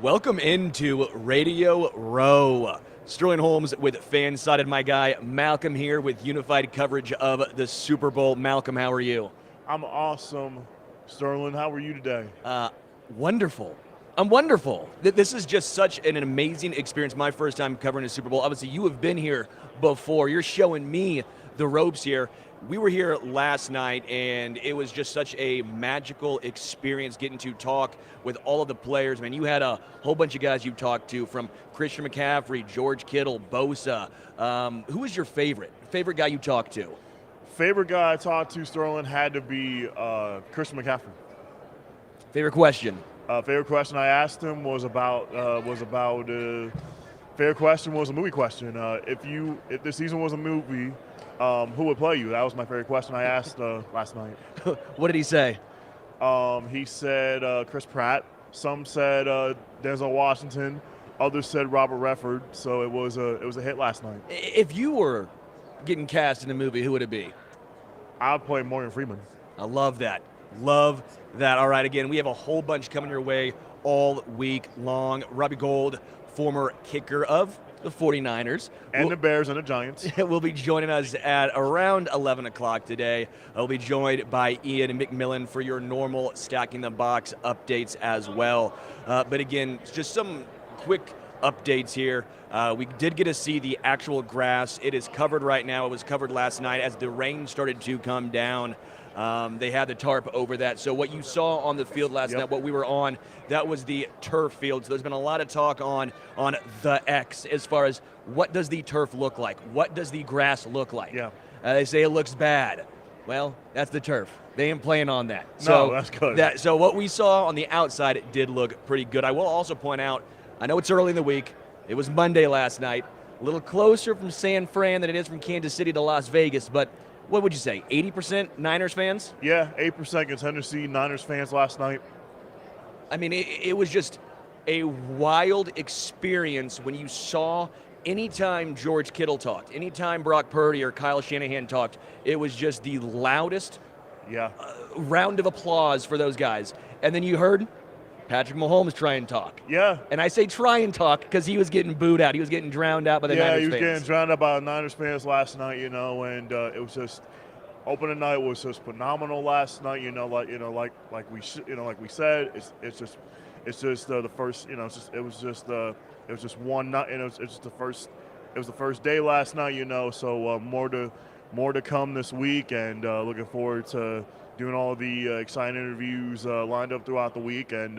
Welcome into Radio Row. Sterling Holmes with Fan-Sided. My guy Malcom here with unified coverage of the Super Bowl. Malcom, how are you? I'm awesome. Sterling, how are you today? Wonderful. I'm wonderful. This is just such an amazing experience. My first time covering a Super Bowl. Obviously, you have been here before. You're showing me the ropes here. We were here last night, and it was just such a magical experience getting to talk with all of the players. Man, you had a whole bunch of guys you talked to, from Christian McCaffrey, George Kittle, Bosa. Who was your favorite guy you talked to? Favorite guy I talked to, Sterling, had to be Christian McCaffrey. Favorite question? Favorite question I asked him was about favorite question was a movie question. If this season was a movie, who would play you? That was my favorite question I asked last night. What did he say? He said Chris Pratt. Some said Denzel Washington. Others said Robert Redford. So it was a hit last night. If you were getting cast in a movie, who would it be? I'd play Morgan Freeman. I love that. Love that. All right, again, we have a whole bunch coming your way all week long. Robbie Gould, former kicker of the 49ers. And the Bears and the Giants. Will be joining us at around 11 o'clock today. I'll be joined by Iain MacMillan for your normal Stacking the Box updates as well. But again, just some quick updates here. We did get to see the actual grass. It is covered right now. It was covered last night as the rain started to come down. They had the tarp over that. So what you saw on the field last night, what we were on, that was the turf field. So there's been a lot of talk on the X as far as what does the turf look like? What does the grass look like? Yeah. They say it looks bad. Well, that's the turf. They ain't playing on that. No, that's good. So what we saw on the outside, it did look pretty good. I will also point out, I know it's early in the week. It was Monday last night. A little closer from San Fran than it is from Kansas City to Las Vegas, but what would you say, 80% Niners fans? Yeah, 8% contender seed Niners fans last night. I mean, it was just a wild experience when you saw anytime George Kittle talked, anytime Brock Purdy or Kyle Shanahan talked, it was just the loudest round of applause for those guys. And then you heard Patrick Mahomes try and talk. Yeah. And I say try and talk because he was getting booed out. He was getting drowned out by the Niners fans. Yeah, he was getting drowned out by the Niners fans last night, and it was just opening night was just phenomenal last night. Like we said, it's just the first. It was just one night. It was just the first. It was the first day last night. So more to come this week, and looking forward to doing all the exciting interviews lined up throughout the week, and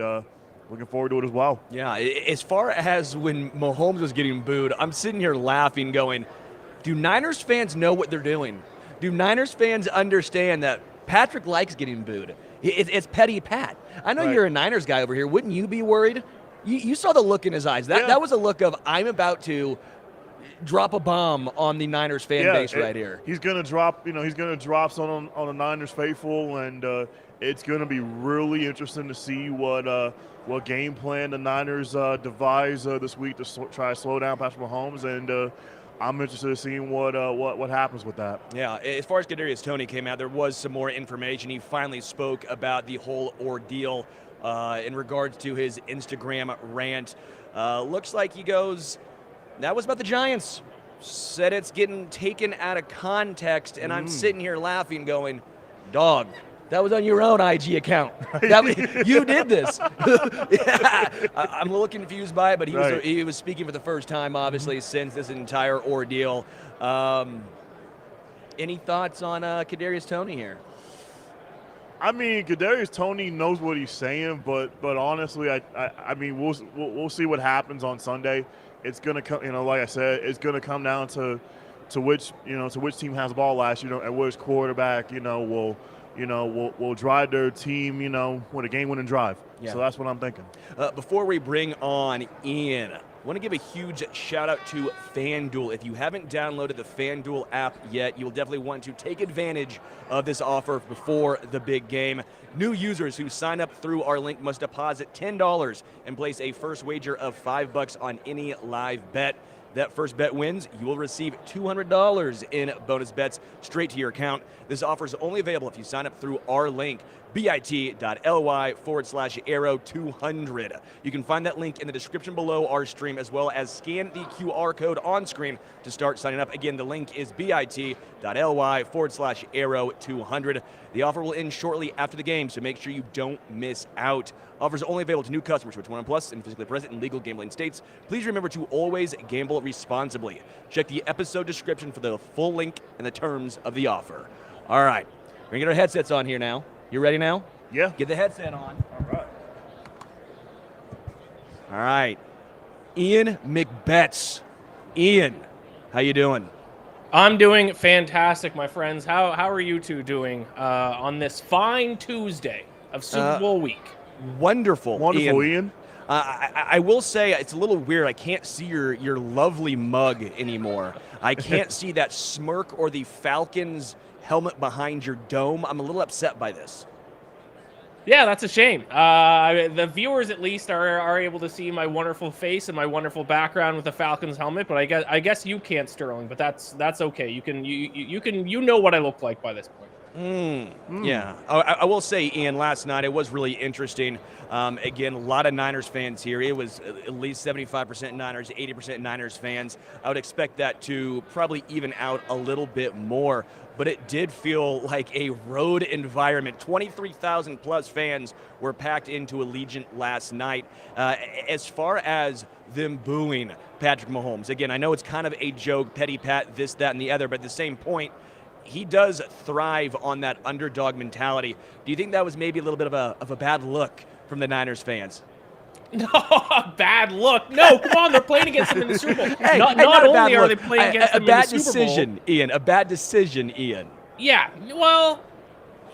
looking forward to it as well. Yeah, as far as when Mahomes was getting booed, I'm sitting here laughing going, do Niners fans know what they're doing? Do Niners fans understand that Patrick likes getting booed? It's petty Pat. I know you're a Niners guy over here. Wouldn't you be worried? You saw the look in his eyes. That was a look of, I'm about to drop a bomb on the Niners fan base right here. He's gonna drop, he's gonna drop some on the Niners faithful, and it's gonna be really interesting to see what game plan the Niners devise this week to try to slow down Patrick Mahomes, and I'm interested in seeing what happens with that. Yeah, as far as Kadarius Toney came out, there was some more information. He finally spoke about the whole ordeal in regards to his Instagram rant. Looks like he goes, that was about the Giants. Said it's getting taken out of context, and I'm sitting here laughing going, dog, that was on your own IG account. You did this. I'm a little confused by it, but he was speaking for the first time, obviously, since this entire ordeal. Any thoughts on Kadarius Toney here? I mean, Kadarius Toney knows what he's saying, but honestly, I mean, we'll see what happens on Sunday. It's gonna come, like I said, it's gonna come down to which team has the ball last, and which quarterback, will drive their team, with a game-winning drive. Yeah. So that's what I'm thinking. Before we bring on Ian, I want to give a huge shout-out to FanDuel. If you haven't downloaded the FanDuel app yet, you'll definitely want to take advantage of this offer before the big game. New users who sign up through our link must deposit $10 and place a first wager of $5 on any live bet. That first bet wins, you will receive $200 in bonus bets straight to your account. This offer is only available if you sign up through our link. bit.ly/arrow200. You can find that link in the description below our stream, as well as scan the QR code on screen to start signing up. Again, the link is bit.ly/arrow200. The offer will end shortly after the game, so make sure you don't miss out. Offers only available to new customers who are 21 plus and physically present in legal gambling states. Please remember to always gamble responsibly. Check the episode description for the full link and the terms of the offer. All right, we're gonna get our headsets on here now. You ready now? Yeah. Get the headset on. All right. All right. Iain MacBets. Iain, how you doing? I'm doing fantastic, my friends. How are you two doing on this fine Tuesday of Super Bowl week? Wonderful. Wonderful, Ian. I will say it's a little weird. I can't see your lovely mug anymore. I can't see that smirk or the Falcons helmet behind your dome. I'm a little upset by this. Yeah, that's a shame. The viewers, at least, are able to see my wonderful face and my wonderful background with the Falcons helmet. But I guess you can't, Sterling. But that's okay. You know what I look like by this point. Yeah, I will say, Ian, last night it was really interesting. Again, a lot of Niners fans here. It was at least 75% Niners, 80% Niners fans. I would expect that to probably even out a little bit more. But it did feel like a road environment. 23,000 plus fans were packed into Allegiant last night. As far as them booing Patrick Mahomes, again, I know it's kind of a joke, petty pat, this, that, and the other, but at the same point, he does thrive on that underdog mentality. Do you think that was maybe a little bit of a bad look from the Niners fans? No, bad look. No, come on, they're playing against them in the Super Bowl. Hey, not only are they playing against them in the Super Bowl. A bad decision, Ian. Yeah, well,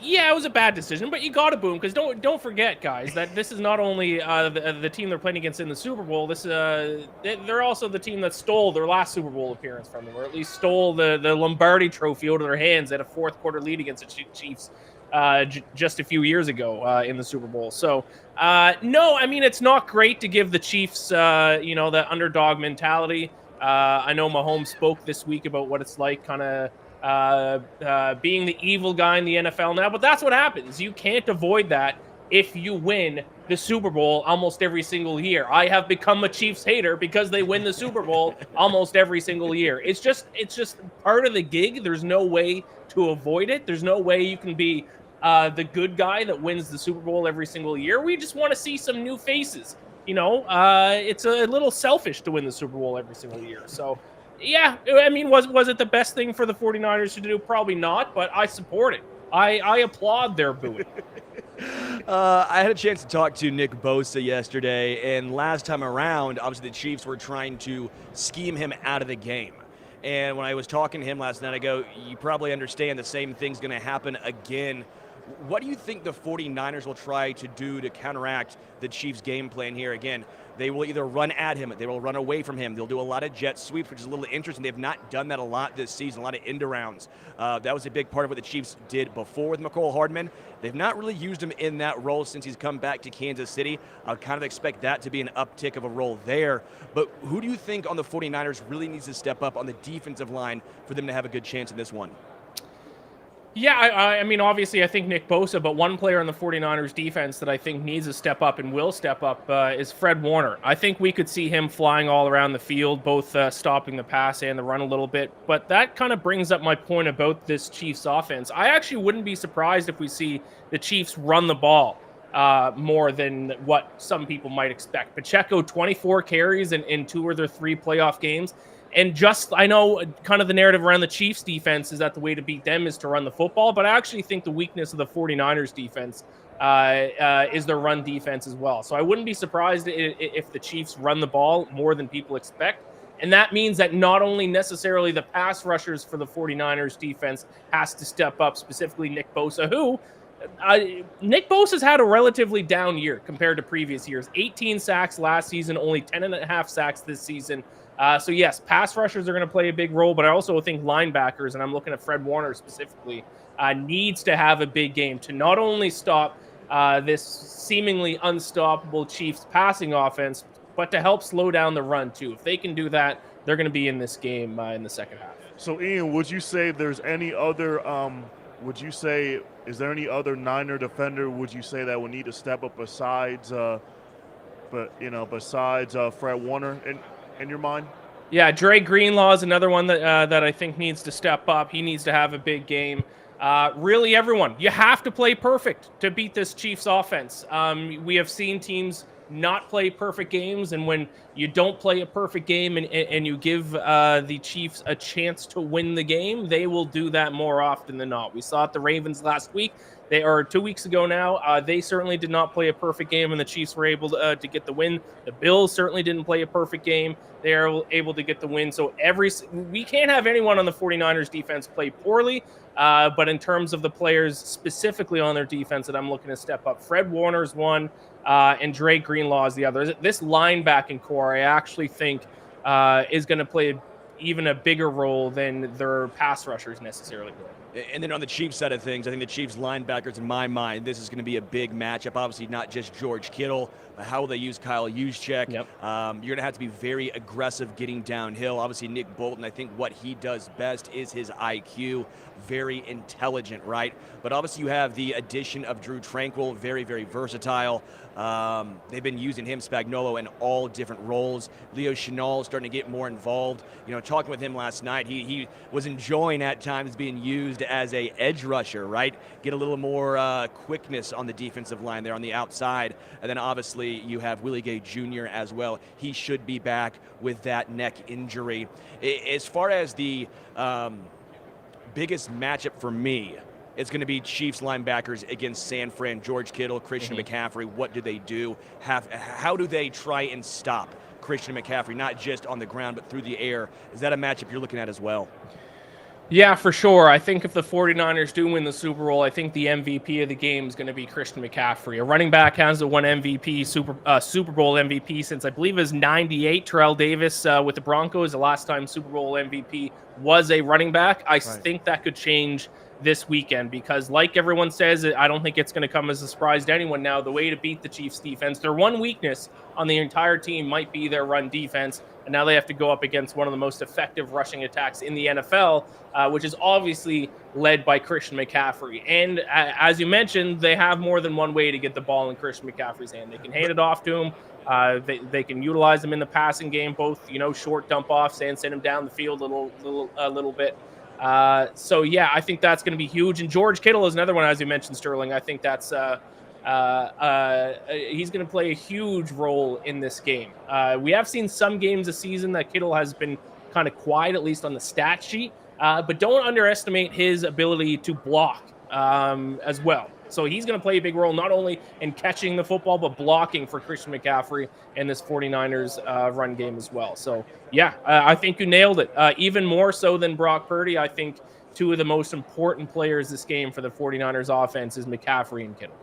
yeah, it was a bad decision, but you got to boom because don't forget, guys, that this is not only the team they're playing against in the Super Bowl. They're also the team that stole their last Super Bowl appearance from them, or at least stole the Lombardi Trophy out of their hands at a fourth quarter lead against the Chiefs just a few years ago in the Super Bowl. So no, I mean, it's not great to give the Chiefs the underdog mentality. I know Mahomes spoke this week about what it's like, kind of. Being the evil guy in the NFL now, but that's what happens. You can't avoid that if you win the Super Bowl almost every single year. I have become a Chiefs hater because they win the Super Bowl almost every single year. It's just part of the gig. There's no way to avoid it. There's no way you can be the good guy that wins the Super Bowl every single year. We just want to see some new faces. It's a little selfish to win the Super Bowl every single year. So yeah, I mean, was it the best thing for the 49ers to do? Probably not, but I support it. I applaud their booing. I had a chance to talk to Nick Bosa yesterday, and last time around, obviously the Chiefs were trying to scheme him out of the game. And when I was talking to him last night, I go, you probably understand the same thing's going to happen again. What do you think the 49ers will try to do to counteract the Chiefs' game plan here? Again, they will either run at him, they will run away from him. They'll do a lot of jet sweeps, which is a little interesting. They've not done that a lot this season, a lot of end-arounds. That was a big part of what the Chiefs did before with McCole Hardman. They've not really used him in that role since he's come back to Kansas City. I would kind of expect that to be an uptick of a role there. But who do you think on the 49ers really needs to step up on the defensive line for them to have a good chance in this one? Yeah, I mean, obviously, I think Nick Bosa, but one player on the 49ers defense that I think needs to step up and will step up is Fred Warner. I think we could see him flying all around the field, both stopping the pass and the run a little bit. But that kind of brings up my point about this Chiefs offense. I actually wouldn't be surprised if we see the Chiefs run the ball more than what some people might expect. Pacheco, 24 carries in 2 of their 3 playoff games. And I know kind of the narrative around the Chiefs defense is that the way to beat them is to run the football, but I actually think the weakness of the 49ers defense is their run defense as well. So I wouldn't be surprised if the Chiefs run the ball more than people expect. And that means that not only necessarily the pass rushers for the 49ers defense has to step up, specifically Nick Bosa, who Nick Bosa's had a relatively down year compared to previous years. 18 sacks last season, only 10.5 sacks this season. So yes, pass rushers are going to play a big role, but I also think linebackers, and I'm looking at Fred Warner specifically, needs to have a big game to not only stop this seemingly unstoppable Chiefs passing offense, but to help slow down the run too. If they can do that, they're going to be in this game in the second half. So, Ian, would you say there's any other would you say, is there any other Niner defender would you say that would need to step up besides Fred Warner in your mind? Yeah, Dre Greenlaw is another one that I think needs to step up. He needs to have a big game. Really, everyone, you have to play perfect to beat this Chiefs offense. We have seen teams not play perfect games, and when you don't play a perfect game and you give the Chiefs a chance to win the game, they will do that more often than not. We saw it the Ravens last week. They are 2 weeks ago now. They certainly did not play a perfect game, and the Chiefs were able to get the win. The Bills certainly didn't play a perfect game. They are able to get the win. So we can't have anyone on the 49ers defense play poorly. But in terms of the players specifically on their defense that I'm looking to step up, Fred Warner's one, and Dre Greenlaw is the other. This linebacking core, I actually think, is going to play even a bigger role than their pass rushers necessarily will. And then on the Chiefs side of things, I think the Chiefs linebackers, in my mind, this is going to be a big matchup. Obviously, not just George Kittle, but how will they use Kyle Juszczyk? Yep. You're going to have to be very aggressive getting downhill. Obviously, Nick Bolton, I think what he does best is his IQ. Very intelligent, right? But obviously, you have the addition of Drew Tranquill, very, very versatile. They've been using him, Spagnuolo, in all different roles. Leo Chenal starting to get more involved. You know, talking with him last night, he was enjoying at times being used as a edge rusher, right? Get a little more quickness on the defensive line there on the outside. And then obviously you have Willie Gay Jr. as well. He should be back with that neck injury. As far as the biggest matchup for me, it's going to be Chiefs linebackers against San Fran, George Kittle, Christian McCaffrey. What do they do? How do they try and stop Christian McCaffrey, not just on the ground, but through the air? Is that a matchup you're looking at as well? Yeah, for sure. I think if the 49ers do win the Super Bowl, I think the MVP of the game is going to be Christian McCaffrey. A running back hasn't won MVP, Super Bowl MVP since I believe it was 98. Terrell Davis with the Broncos, the last time Super Bowl MVP was a running back. I think that could change this weekend because, like everyone says, I don't think it's going to come as a surprise to anyone now. The way to beat the Chiefs defense, their one weakness on the entire team might be their run defense, and now they have to go up against one of the most effective rushing attacks in the NFL, which is obviously led by Christian McCaffrey. And as you mentioned, they have more than one way to get the ball in Christian McCaffrey's hand. They can hand it off to him. They can utilize him in the passing game, both short dump offs and send him down the field a little bit. So yeah, I think that's going to be huge. And George Kittle is another one, as you mentioned, Sterling. I think that's he's going to play a huge role in this game. We have seen some games this season that Kittle has been kind of quiet, at least on the stat sheet. But don't underestimate his ability to block as well. So he's going to play a big role, not only in catching the football, but blocking for Christian McCaffrey in this 49ers run game as well. So, yeah, I think you nailed it. Even more so than Brock Purdy, I think two of the most important players this game for the 49ers offense is McCaffrey and Kittle.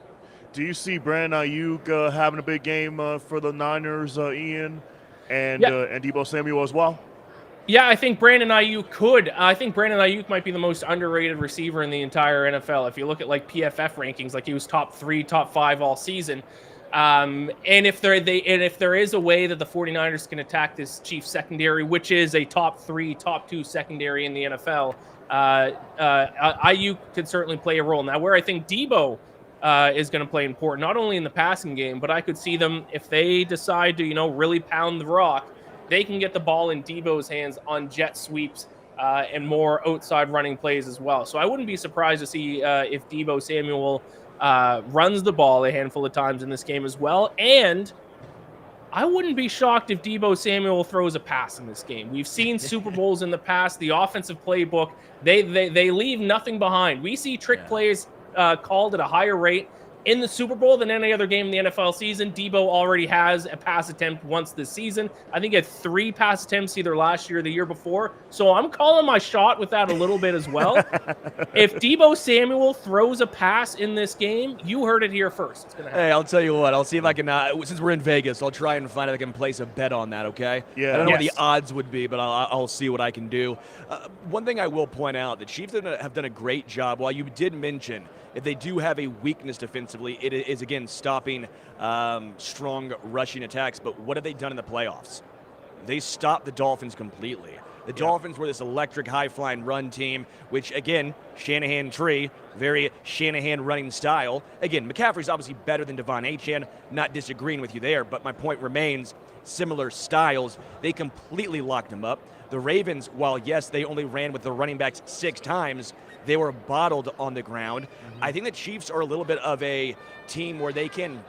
Do you see Brandon Ayuk having a big game for the Niners, Ian, and Deebo Samuel as well? Yeah, I think Brandon Ayuk could. I think Brandon Ayuk might be the most underrated receiver in the entire NFL. If you look at like PFF rankings, like he was top 3, top 5 all season. And if there is a way that the 49ers can attack this Chiefs secondary, which is a top 3, top 2 secondary in the NFL, Ayuk could certainly play a role. Now, where I think Deebo is going to play important, not only in the passing game, but I could see them, if they decide to, really pound the rock, they can get the ball in Deebo's hands on jet sweeps and more outside running plays as well. So I wouldn't be surprised to see if Deebo Samuel runs the ball a handful of times in this game as well. And I wouldn't be shocked if Deebo Samuel throws a pass in this game. We've seen Super Bowls in the past. The offensive playbook, they leave nothing behind. We see trick plays called at a higher rate in the Super Bowl than any other game in the NFL season. Deebo already has a pass attempt once this season. I think he had 3 pass attempts either last year or the year before. So I'm calling my shot with that a little bit as well. If Deebo Samuel throws a pass in this game, you heard it here first. It's gonna happen. Hey, I'll tell you what. I'll see if I can, since we're in Vegas, I'll try and find if I can place a bet on that, okay? Yeah. I don't know what the odds would be, but I'll see what I can do. One thing I will point out, the Chiefs have done a great job. While you did mention, if they do have a weakness defensively, it is, again, stopping strong rushing attacks. But what have they done in the playoffs? They stopped the Dolphins completely. The Dolphins were this electric, high-flying run team, which, again, Shanahan tree, very Shanahan running style. Again, McCaffrey's obviously better than Devon Achane, not disagreeing with you there, but my point remains, similar styles. They completely locked him up. The Ravens, while yes, they only ran with the running backs 6 times, they were bottled on the ground. I think the Chiefs are a little bit of a team where they can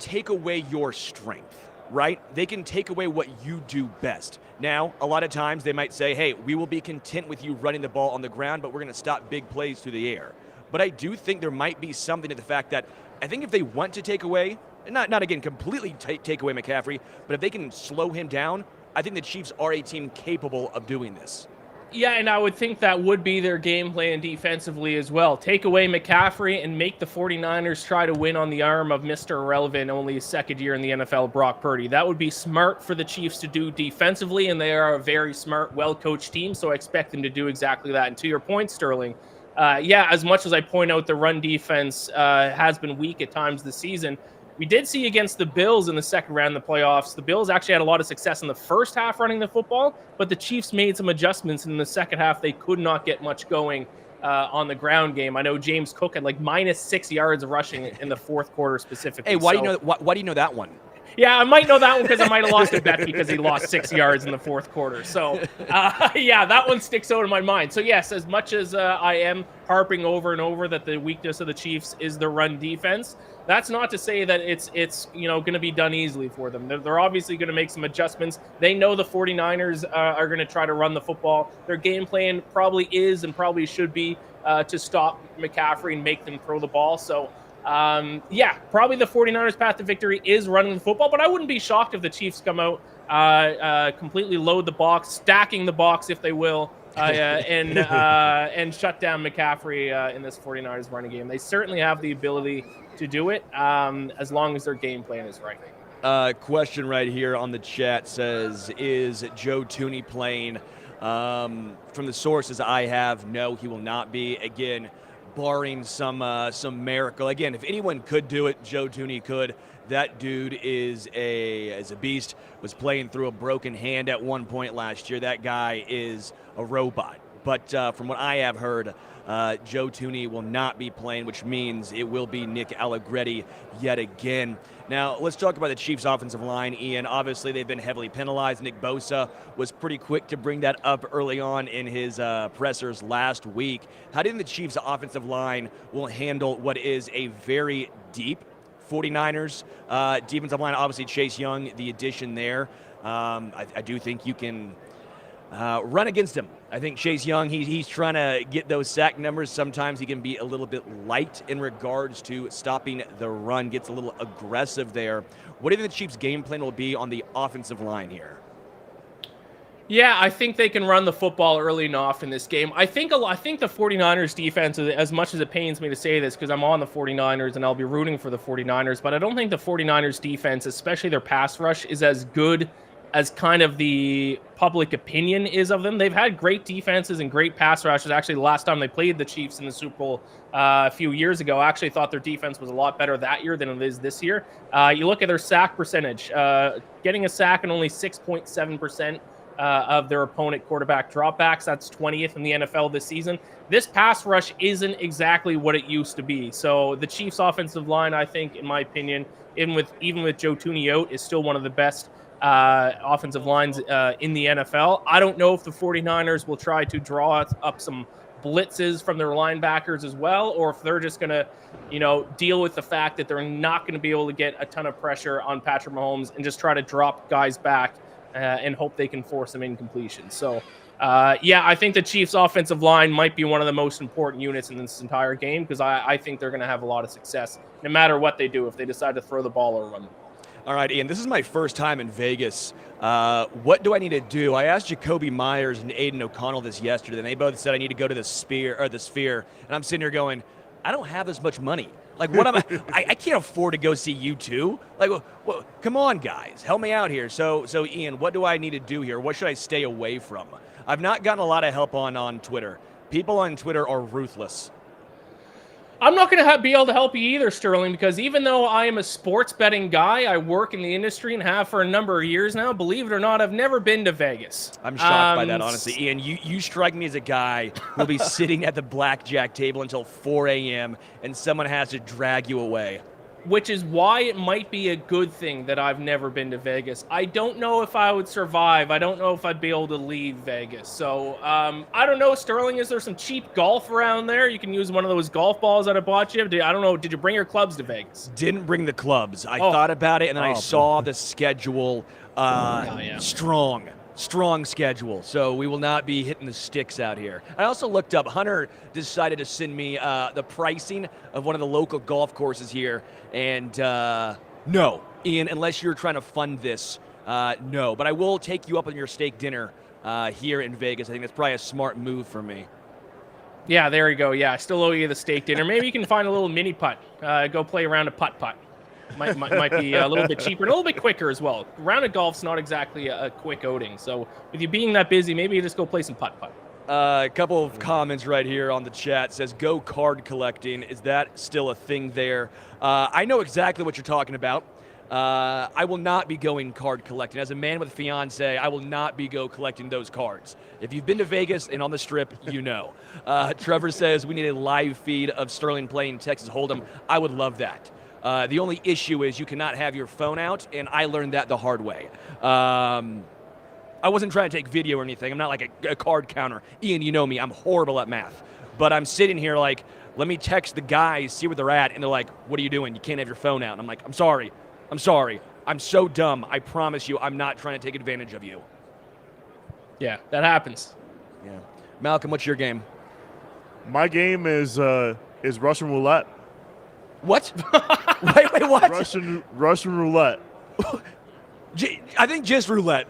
take away your strength, right? They can take away what you do best. Now, a lot of times they might say, hey, we will be content with you running the ball on the ground, but we're going to stop big plays through the air. But I do think there might be something to the fact that I think if they want to take away, not again completely take away McCaffrey, but if they can slow him down, I think the Chiefs are a team capable of doing this. Yeah, and I would think that would be their game plan defensively as well. Take away McCaffrey and make the 49ers try to win on the arm of Mr. Irrelevant, only his second year in the NFL, Brock Purdy. That would be smart for the Chiefs to do defensively, and they are a very smart, well-coached team, so I expect them to do exactly that. And to your point, Sterling, as much as I point out the run defense has been weak at times this season, we did see against the Bills in the second round of the playoffs, the Bills actually had a lot of success in the first half running the football, but the Chiefs made some adjustments, and in the second half, they could not get much going on the ground game. I know James Cook had like -6 yards of rushing in the fourth quarter specifically. Hey, why do you know that one? Yeah, I might know that one because I might have lost a bet because he lost 6 yards in the fourth quarter. So, that one sticks out in my mind. So, yes, as much as I am harping over and over that the weakness of the Chiefs is the run defense, that's not to say that it's going to be done easily for them. They're obviously going to make some adjustments. They know the 49ers are going to try to run the football. Their game plan probably is and probably should be to stop McCaffrey and make them throw the ball. So, probably the 49ers' path to victory is running the football, but I wouldn't be shocked if the Chiefs come out, completely load the box, stacking the box, if they will, and shut down McCaffrey in this 49ers running game. They certainly have the ability to do it as long as their game plan is right. Question right here on the chat says, is Joe Thuney playing? From the sources I have, no, he will not be. Again, barring some miracle. Again, if anyone could do it, Joe Thuney could. That dude is a beast. Was playing through a broken hand at one point last year. That guy is a robot. But from what I have heard, Joe Thuney will not be playing, which means it will be Nick Allegretti yet again. Now, let's talk about the Chiefs' offensive line, Ian. Obviously, they've been heavily penalized. Nick Bosa was pretty quick to bring that up early on in his pressers last week. How do you think the Chiefs' offensive line will handle what is a very deep 49ers defensive line? Obviously, Chase Young, the addition there. I do think you can run against him. I think Chase Young, he's trying to get those sack numbers. Sometimes he can be a little bit light in regards to stopping the run, gets a little aggressive there. What do you think the Chiefs' game plan will be on the offensive line here? Yeah, I think they can run the football early and often in this game. I think the 49ers defense, as much as it pains me to say this because I'm on the 49ers and I'll be rooting for the 49ers, but I don't think the 49ers defense, especially their pass rush, is as good as kind of the public opinion is of them. They've had great defenses and great pass rushes. Actually, the last time they played the Chiefs in the Super Bowl a few years ago, I actually thought their defense was a lot better that year than it is this year. You look at their sack percentage, getting a sack in only 6.7% of their opponent quarterback dropbacks. That's 20th in the NFL this season. This pass rush isn't exactly what it used to be. So the Chiefs' offensive line, I think, in my opinion, even with Joe Thuney out, is still one of the best offensive lines in the NFL. I don't know if the 49ers will try to draw up some blitzes from their linebackers as well, or if they're just going to, deal with the fact that they're not going to be able to get a ton of pressure on Patrick Mahomes and just try to drop guys back and hope they can force some incompletion. So, I think the Chiefs' offensive line might be one of the most important units in this entire game because I think they're going to have a lot of success no matter what they do, if they decide to throw the ball or run the ball. All right, Ian, this is my first time in Vegas. What do I need to do? I asked Jacoby Myers and Aiden O'Connell this yesterday, and they both said I need to go to the Sphere. And I'm sitting here going, I don't have as much money. Like, what am I can't afford to go see you two. Like, well, come on, guys, help me out here. So, Ian, what do I need to do here? What should I stay away from? I've not gotten a lot of help on Twitter. People on Twitter are ruthless. I'm not going to be able to help you either, Sterling, because even though I am a sports betting guy, I work in the industry and have for a number of years now. Believe it or not, I've never been to Vegas. I'm shocked by that, honestly. Iain, you strike me as a guy who'll be sitting at the blackjack table until 4 a.m. and someone has to drag you away. Which is why it might be a good thing that I've never been to Vegas. I don't know if I would survive. I don't know if I'd be able to leave Vegas. So, I don't know, Sterling, is there some cheap golf around there? You can use one of those golf balls that I bought you. I don't know, did you bring your clubs to Vegas? Didn't bring the clubs. I thought about it, and then I saw the schedule. Strong schedule, so we will not be hitting the sticks out here. I also looked up, Hunter decided to send me the pricing of one of the local golf courses here, and no, Iain, unless you're trying to fund this, no. But I will take you up on your steak dinner here in Vegas. I think that's probably a smart move for me. Yeah, there you go. Yeah, I still owe you the steak dinner. Maybe you can find a little mini putt. Go play around a putt-putt. Might be a little bit cheaper and a little bit quicker as well. A round of golf's not exactly a quick outing. So with you being that busy, maybe you just go play some putt-putt. A couple of comments right here on the chat says, go card collecting. Is that still a thing there? I know exactly what you're talking about. I will not be going card collecting. As a man with a fiance, I will not be collecting those cards. If you've been to Vegas and on the Strip, you know. Trevor says, we need a live feed of Sterling playing Texas Hold'em. I would love that. The only issue is you cannot have your phone out, and I learned that the hard way. I wasn't trying to take video or anything. I'm not like a card counter. Iain, you know me. I'm horrible at math. But I'm sitting here like, let me text the guys, see where they're at, and they're like, what are you doing? You can't have your phone out. And I'm like, I'm sorry. I'm so dumb. I promise you, I'm not trying to take advantage of you. Yeah, that happens. Yeah. Malcom, what's your game? My game is Russian roulette. What? wait, what? Russian roulette. I think just roulette.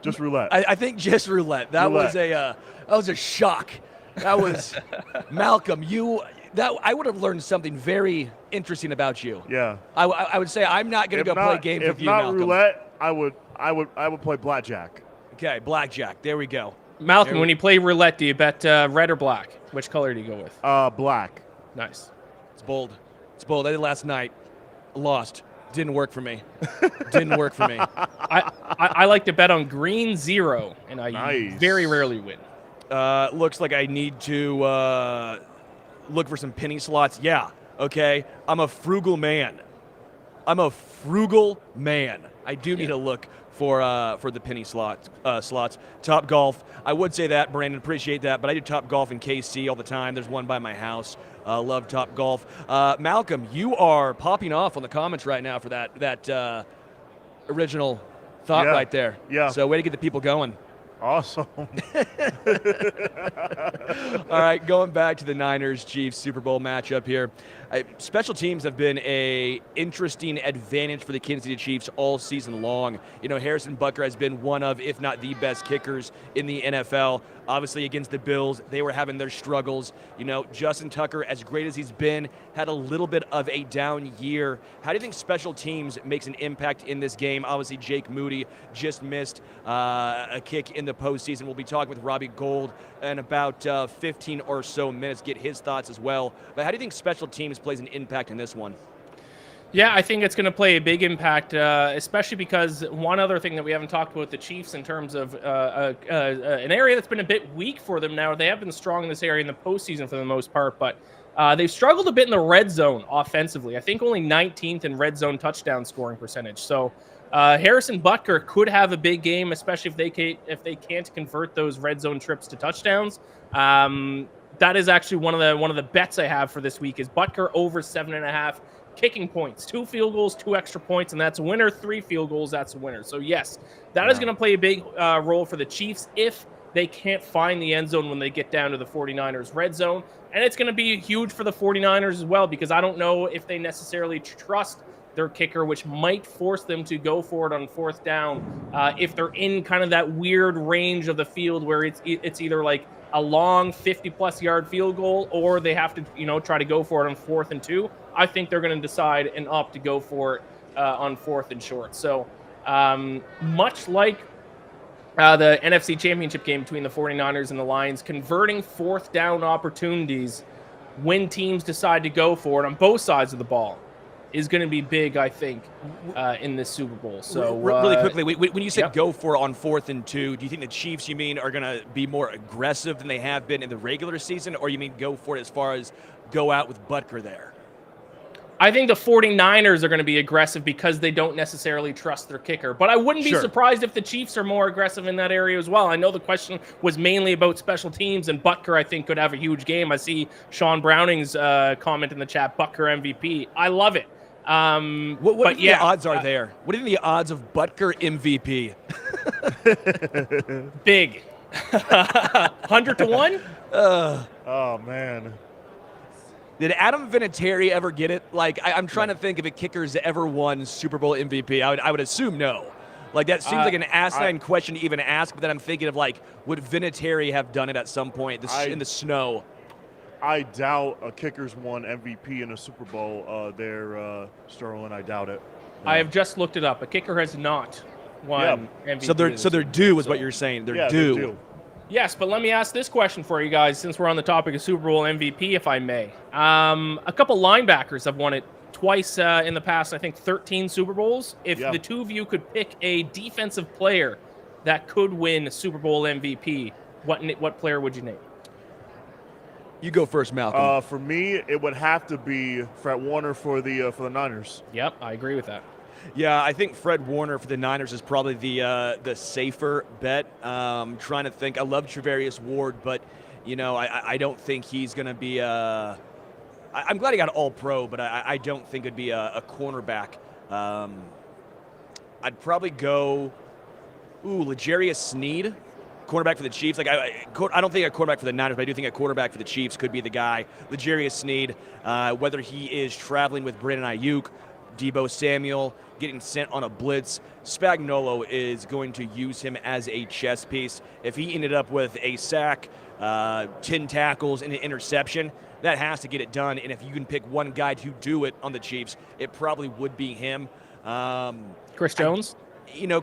Just roulette. I think just roulette. That was a shock. That was Malcom. I would have learned something very interesting about you. Yeah. I would say I'm not going to go play games with you, Malcom. If not roulette, I would play blackjack. Okay, blackjack. There we go. Malcom, when you play roulette, do you bet red or black? Which color do you go with? Black. Nice. It's bold. I did last night. Lost. Didn't work for me. I like to bet on green 0, and I very rarely win. Looks like I need to look for some penny slots. Yeah, okay. I'm a frugal man. I do need to look for the penny slots. Top Golf. I would say that, Brandon, appreciate that, but I do Top Golf in KC all the time. There's one by my house. Love Top Golf. Malcom, you are popping off on the comments right now for that original thought right there. Yeah. So way to get the people going. Awesome. All right, going back to the Niners-Chiefs Super Bowl matchup here. Special teams have been a interesting advantage for the Kansas City Chiefs all season long. You know, Harrison Butker has been one of, if not the best kickers in the NFL. Obviously, against the Bills, they were having their struggles. You know, Justin Tucker, as great as he's been, had a little bit of a down year. How do you think special teams makes an impact in this game? Obviously, Jake Moody just missed a kick in the postseason. We'll be talking with Robbie Gould in about 15 or so minutes, get his thoughts as well. But how do you think special teams plays an impact in this one? Yeah, I think it's going to play a big impact, especially because one other thing that we haven't talked about the Chiefs in terms of an area that's been a bit weak for them now. They have been strong in this area in the postseason for the most part, but they've struggled a bit in the red zone offensively. I think only 19th in red zone touchdown scoring percentage. So Harrison Butker could have a big game, especially if they can't convert those red zone trips to touchdowns. That is actually one of the bets I have for this week is Butker over 7.5 kicking points. 2 field goals, 2 extra points, and that's a winner. 3 field goals, that's a winner. So yes, that is going to play a big role for the Chiefs if they can't find the end zone when they get down to the 49ers red zone. And it's going to be huge for the 49ers as well, because I don't know if they necessarily trust their kicker, which might force them to go for it on 4th down if they're in kind of that weird range of the field where it's either like a long 50-plus yard field goal or they have to, try to go for it on 4th and 2. I think they're going to decide and opt to go for it on 4th and short. So much like the NFC Championship game between the 49ers and the Lions, converting 4th down opportunities when teams decide to go for it on both sides of the ball is going to be big, I think, in this Super Bowl. So really quickly, when you said yep. go for it on 4th and 2, do you think the Chiefs, you mean, are going to be more aggressive than they have been in the regular season, or you mean go for it as far as go out with Butker there? I think the 49ers are going to be aggressive because they don't necessarily trust their kicker. But I wouldn't be surprised if the Chiefs are more aggressive in that area as well. I know the question was mainly about special teams, and Butker, I think, could have a huge game. I see Sean Browning's comment in the chat, Butker MVP. I love it. What do you think the odds are there? What do you think the odds of Butker MVP? Big. 100 to 1? Oh, man. Did Adam Vinatieri ever get it? Like, I'm trying to think if a kicker's ever won Super Bowl MVP. I would assume no. Like, that seems like an asinine question to even ask, but then I'm thinking of, like, would Vinatieri have done it at some point in the snow? I doubt a kicker's won MVP in a Super Bowl there, Sterling. I doubt it. I have just looked it up. A kicker has not won MVP. So they're due is what you're saying. They're due. Yes, but let me ask this question for you guys, since we're on the topic of Super Bowl MVP, if I may. A couple linebackers have won it twice in the past, I think 13 Super Bowls. If the two of you could pick a defensive player that could win Super Bowl MVP, what player would you name? You go first, Malcolm. For me, it would have to be Fred Warner for the Niners. Yep, I agree with that. Yeah, I think Fred Warner for the Niners is probably the safer bet. Trying to think. I love Travarius Ward, but I don't think he's going to be I'm glad he got All-Pro, but I don't think it'd be a cornerback. I'd probably go L'Jarius Sneed, cornerback for the Chiefs. Like I don't think a quarterback for the Niners, but I do think a quarterback for the Chiefs could be the guy. L'Jarius Sneed, whether he is traveling with Brandon Ayuk, Deebo Samuel, getting sent on a blitz, Spagnuolo is going to use him as a chess piece. If he ended up with a sack, 10 tackles, and an interception, that has to get it done. And if you can pick one guy to do it on the Chiefs, it probably would be him. Chris Jones?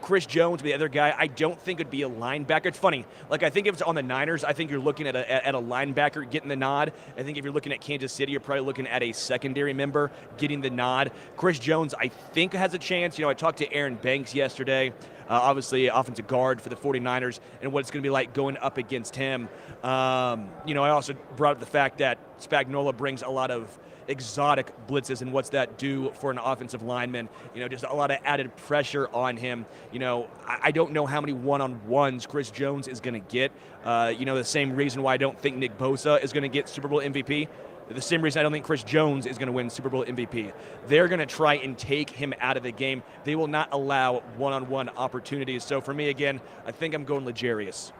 Chris Jones, the other guy, I don't think it'd be a linebacker. It's funny. Like, I think if it's on the Niners, I think you're looking at a linebacker getting the nod. I think if you're looking at Kansas City, you're probably looking at a secondary member getting the nod. Chris Jones, I think, has a chance. I talked to Aaron Banks yesterday, obviously offensive guard for the 49ers, and what it's going to be like going up against him. I also brought up the fact that Spagnuolo brings a lot of exotic blitzes, and what's that do for an offensive lineman? Just a lot of added pressure on him. I don't know how many one-on-ones Chris Jones is going to get. The same reason why I don't think Nick Bosa is going to get Super Bowl MVP. The same reason I don't think Chris Jones is going to win Super Bowl MVP. They're going to try and take him out of the game. They will not allow one-on-one opportunities. So for me, again, I think I'm going L'Jarius.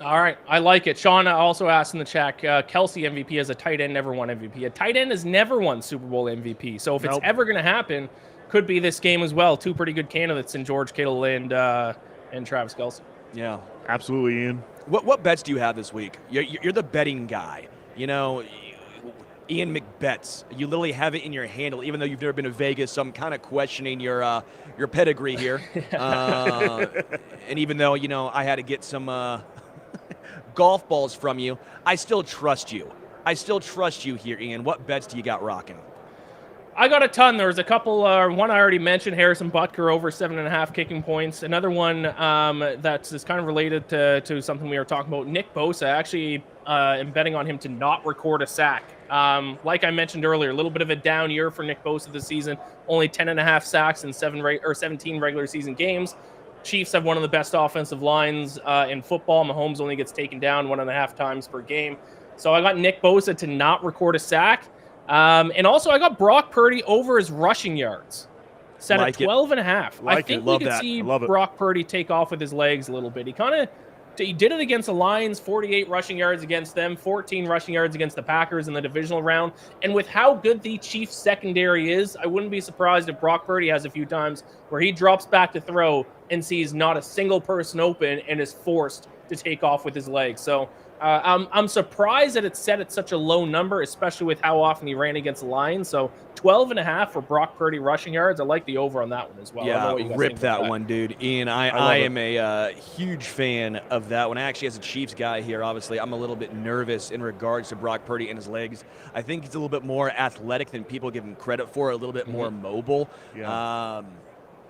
All right, I like it. Sean also asked in the chat, Kelsey MVP as a tight end never won MVP. A tight end has never won Super Bowl MVP. So if it's ever going to happen, could be this game as well. Two pretty good candidates in George Kittle and Travis Kelce. Yeah, absolutely, Ian. What bets do you have this week? You're the betting guy. Iain McBets. You literally have it in your handle, even though you've never been to Vegas. So I'm kind of questioning your pedigree here. And even though I had to get some golf balls from you, I still trust you. I still trust you here, Ian. What bets do you got rocking? I got a ton. There's a couple. One I already mentioned, Harrison Butker over 7.5 kicking points. Another one that's kind of related to something we were talking about. Nick Bosa. Actually, am betting on him to not record a sack. Like I mentioned earlier, a little bit of a down year for Nick Bosa this season. Only 10.5 sacks in 17 regular season games. Chiefs have one of the best offensive lines in football. Mahomes only gets taken down 1.5 times per game. So I got Nick Bosa to not record a sack. And also I got Brock Purdy over his rushing yards. Set at 12.5. I think we could see Brock Purdy take off with his legs a little bit. He did it against the Lions, 48 rushing yards against them, 14 rushing yards against the Packers in the divisional round. And with how good the Chiefs secondary is, I wouldn't be surprised if Brock Purdy has a few times where he drops back to throw and sees not a single person open and is forced to take off with his legs. So I'm surprised that it's set at such a low number, especially with how often he ran against the Lions. So 12.5 for Brock Purdy rushing yards. I like the over on that one as well. I don't know what you guys rip think that about one, dude. Ian, I am a huge fan of that one. Actually, as a Chiefs guy here, obviously, I'm a little bit nervous in regards to Brock Purdy and his legs. I think he's a little bit more athletic than people give him credit for, a little bit more mobile. Yeah.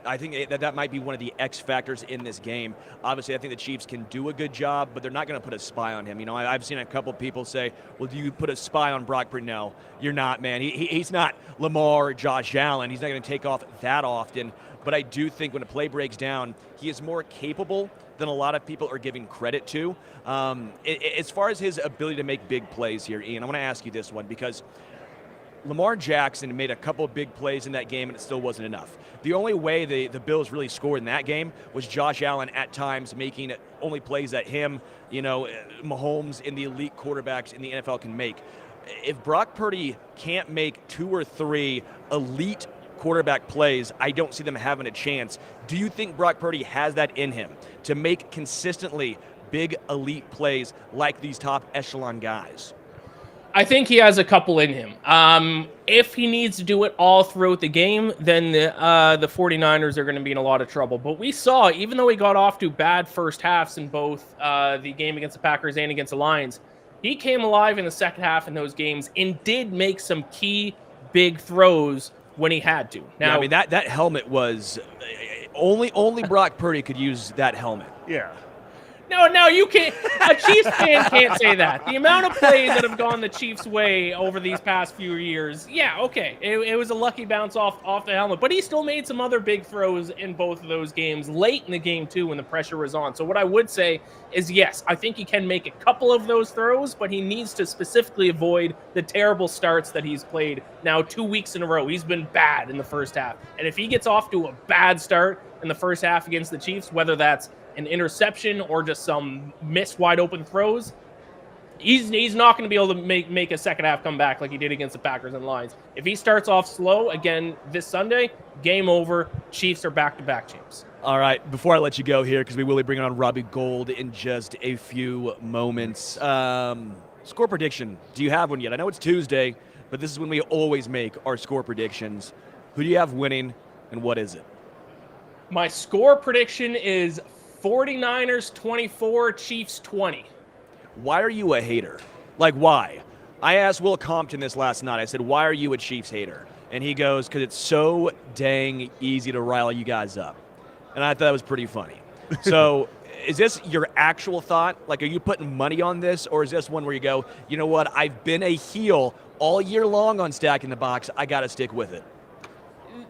I think that might be one of the X factors in this game. Obviously, I think the Chiefs can do a good job, but they're not going to put a spy on him. You know, I've seen a couple of people say, well, do you put a spy on Brock Purdy? No, you're not, man. He's not Lamar or Josh Allen. He's not going to take off that often. But I do think when a play breaks down, he is more capable than a lot of people are giving credit to. As far as his ability to make big plays here, Ian, I want to ask you this one because Lamar Jackson made a couple of big plays in that game, and it still wasn't enough. The only way the Bills really scored in that game was Josh Allen at times making only plays that him, Mahomes and the elite quarterbacks in the NFL can make. If Brock Purdy can't make 2 or 3 elite quarterback plays, I don't see them having a chance. Do you think Brock Purdy has that in him to make consistently big elite plays like these top echelon guys? I think he has a couple in him. If he needs to do it all throughout the game, then the 49ers are going to be in a lot of trouble. But we saw, even though he got off to bad first halves in both the game against the Packers and against the Lions, he came alive in the second half in those games and did make some key big throws when he had to. Now, yeah, I mean, that helmet was only Brock Purdy could use that helmet. Yeah. No, you can't. A Chiefs fan can't say that. The amount of plays that have gone the Chiefs' way over these past few years, yeah, okay. It was a lucky bounce off the helmet, but he still made some other big throws in both of those games, late in the game, too, when the pressure was on. So what I would say is, yes, I think he can make a couple of those throws, but he needs to specifically avoid the terrible starts that he's played now 2 weeks in a row. He's been bad in the first half. And if he gets off to a bad start in the first half against the Chiefs, whether that's an interception or just some missed wide open throws, he's not going to be able to make a second half comeback like he did against the Packers and Lions. If he starts off slow again this Sunday, game over. Chiefs are back-to-back champs. All right, before I let you go here, because we will be bringing on Robbie Gould in just a few moments. Score prediction. Do you have one yet? I know it's Tuesday, but this is when we always make our score predictions. Who do you have winning, and what is it? My score prediction is 49ers 24, Chiefs 20. Why are you a hater? Like, why? I asked Will Compton this last night. I said, why are you a Chiefs hater? And he goes, because it's so dang easy to rile you guys up. And I thought that was pretty funny. So is this your actual thought? Like, are you putting money on this? Or is this one where you go, you know what, I've been a heel all year long on Stacking the Box. I got to stick with it.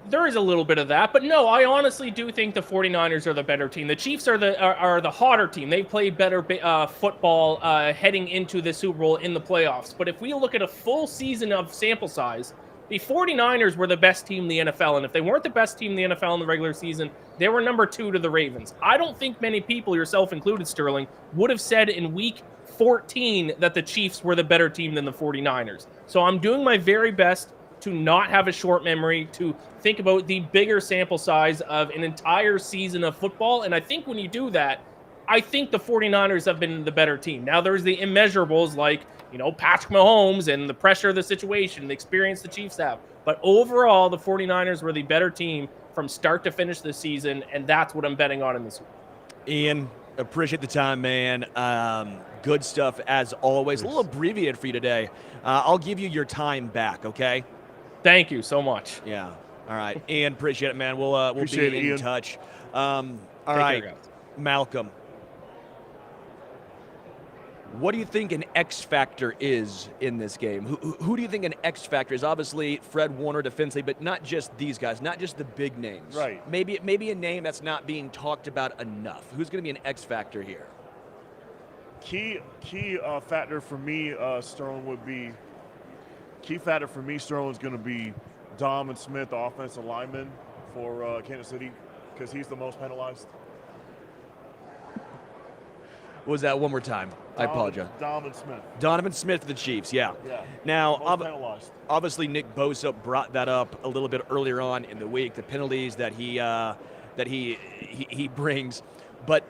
There is a little bit of that, but no, I honestly do think the 49ers are the better team. The Chiefs are the hotter team. They play better football heading into the Super Bowl in the playoffs. But if we look at a full season of sample size, the 49ers were the best team in the NFL. And if they weren't the best team in the NFL in the regular season, they were number 2 to the Ravens. I don't think many people, yourself included, Sterling, would have said in week 14 that the Chiefs were the better team than the 49ers. So I'm doing my very best to not have a short memory, to think about the bigger sample size of an entire season of football. And I think when you do that, I think the 49ers have been the better team. Now there's the immeasurables like, Patrick Mahomes and the pressure of the situation, the experience the Chiefs have. But overall, the 49ers were the better team from start to finish this season, and that's what I'm betting on in this week. Ian, appreciate the time, man. Good stuff as always. A little abbreviated for you today. I'll give you your time back, okay? Thank you so much. Yeah. All right. Ian, appreciate it, man. We'll be in touch. All right. Care, Malcom. What do you think an X factor is in this game? Who do you think an X factor is? Obviously, Fred Warner defensively, but not just these guys, not just the big names. Right. Maybe a name that's not being talked about enough. Who's going to be an X factor here? Key factor for me, Sterling, would be is going to be Dom and Smith, the offensive lineman for Kansas City, because he's the most penalized. What was that one more time? I apologize. Donovan Smith for the Chiefs, yeah. Now, obviously, Nick Bosa brought that up a little bit earlier on in the week, the penalties that he brings. But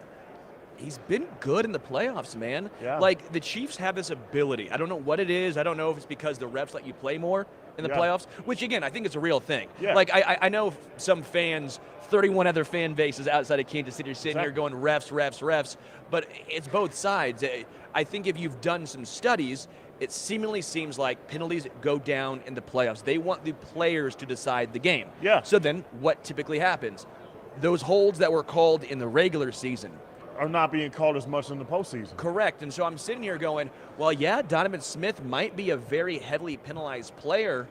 he's been good in the playoffs, man. Yeah. Like, the Chiefs have this ability. I don't know what it is. I don't know if it's because the refs let you play more in the playoffs, which, again, I think is a real thing. Yeah. Like, I know some fans, 31 other fan bases outside of Kansas City are sitting here going refs, but it's both sides. I think if you've done some studies, it seemingly seems like penalties go down in the playoffs. They want the players to decide the game. Yeah. So then what typically happens? Those holds that were called in the regular season are not being called as much in the postseason. Correct. And so I'm sitting here going, well, yeah, Donovan Smith might be a very heavily penalized player.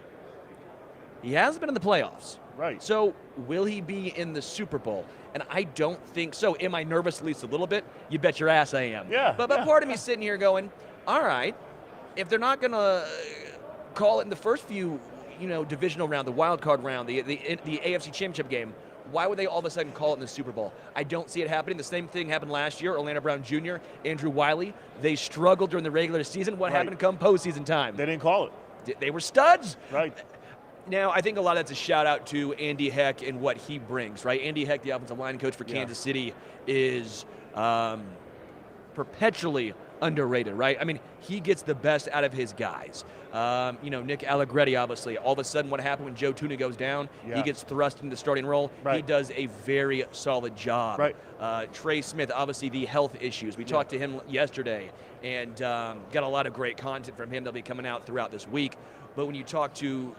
He hasn't been in the playoffs. Right. So will he be in the Super Bowl? And I don't think so. Am I nervous at least a little bit? You bet your ass I am. Yeah. But part of me sitting here going, all right, if they're not going to call it in the first few, divisional round, the wild card round, the AFC Championship game, why would they all of a sudden call it in the Super Bowl? I don't see it happening. The same thing happened last year. Orlando Brown Jr., Andrew Wiley, they struggled during the regular season. What happened come postseason time? They didn't call it. They were studs. Right. Now, I think a lot of that's a shout-out to Andy Heck and what he brings, right? Andy Heck, the offensive line coach for Kansas City, is perpetually underrated, right? I mean, he gets the best out of his guys. Nick Allegretti, obviously, all of a sudden what happened when Joe Tuna goes down, he gets thrust into the starting role. Right. He does a very solid job. Right. Trey Smith, obviously the health issues. We talked to him yesterday and got a lot of great content from him that'll be coming out throughout this week. But when you talking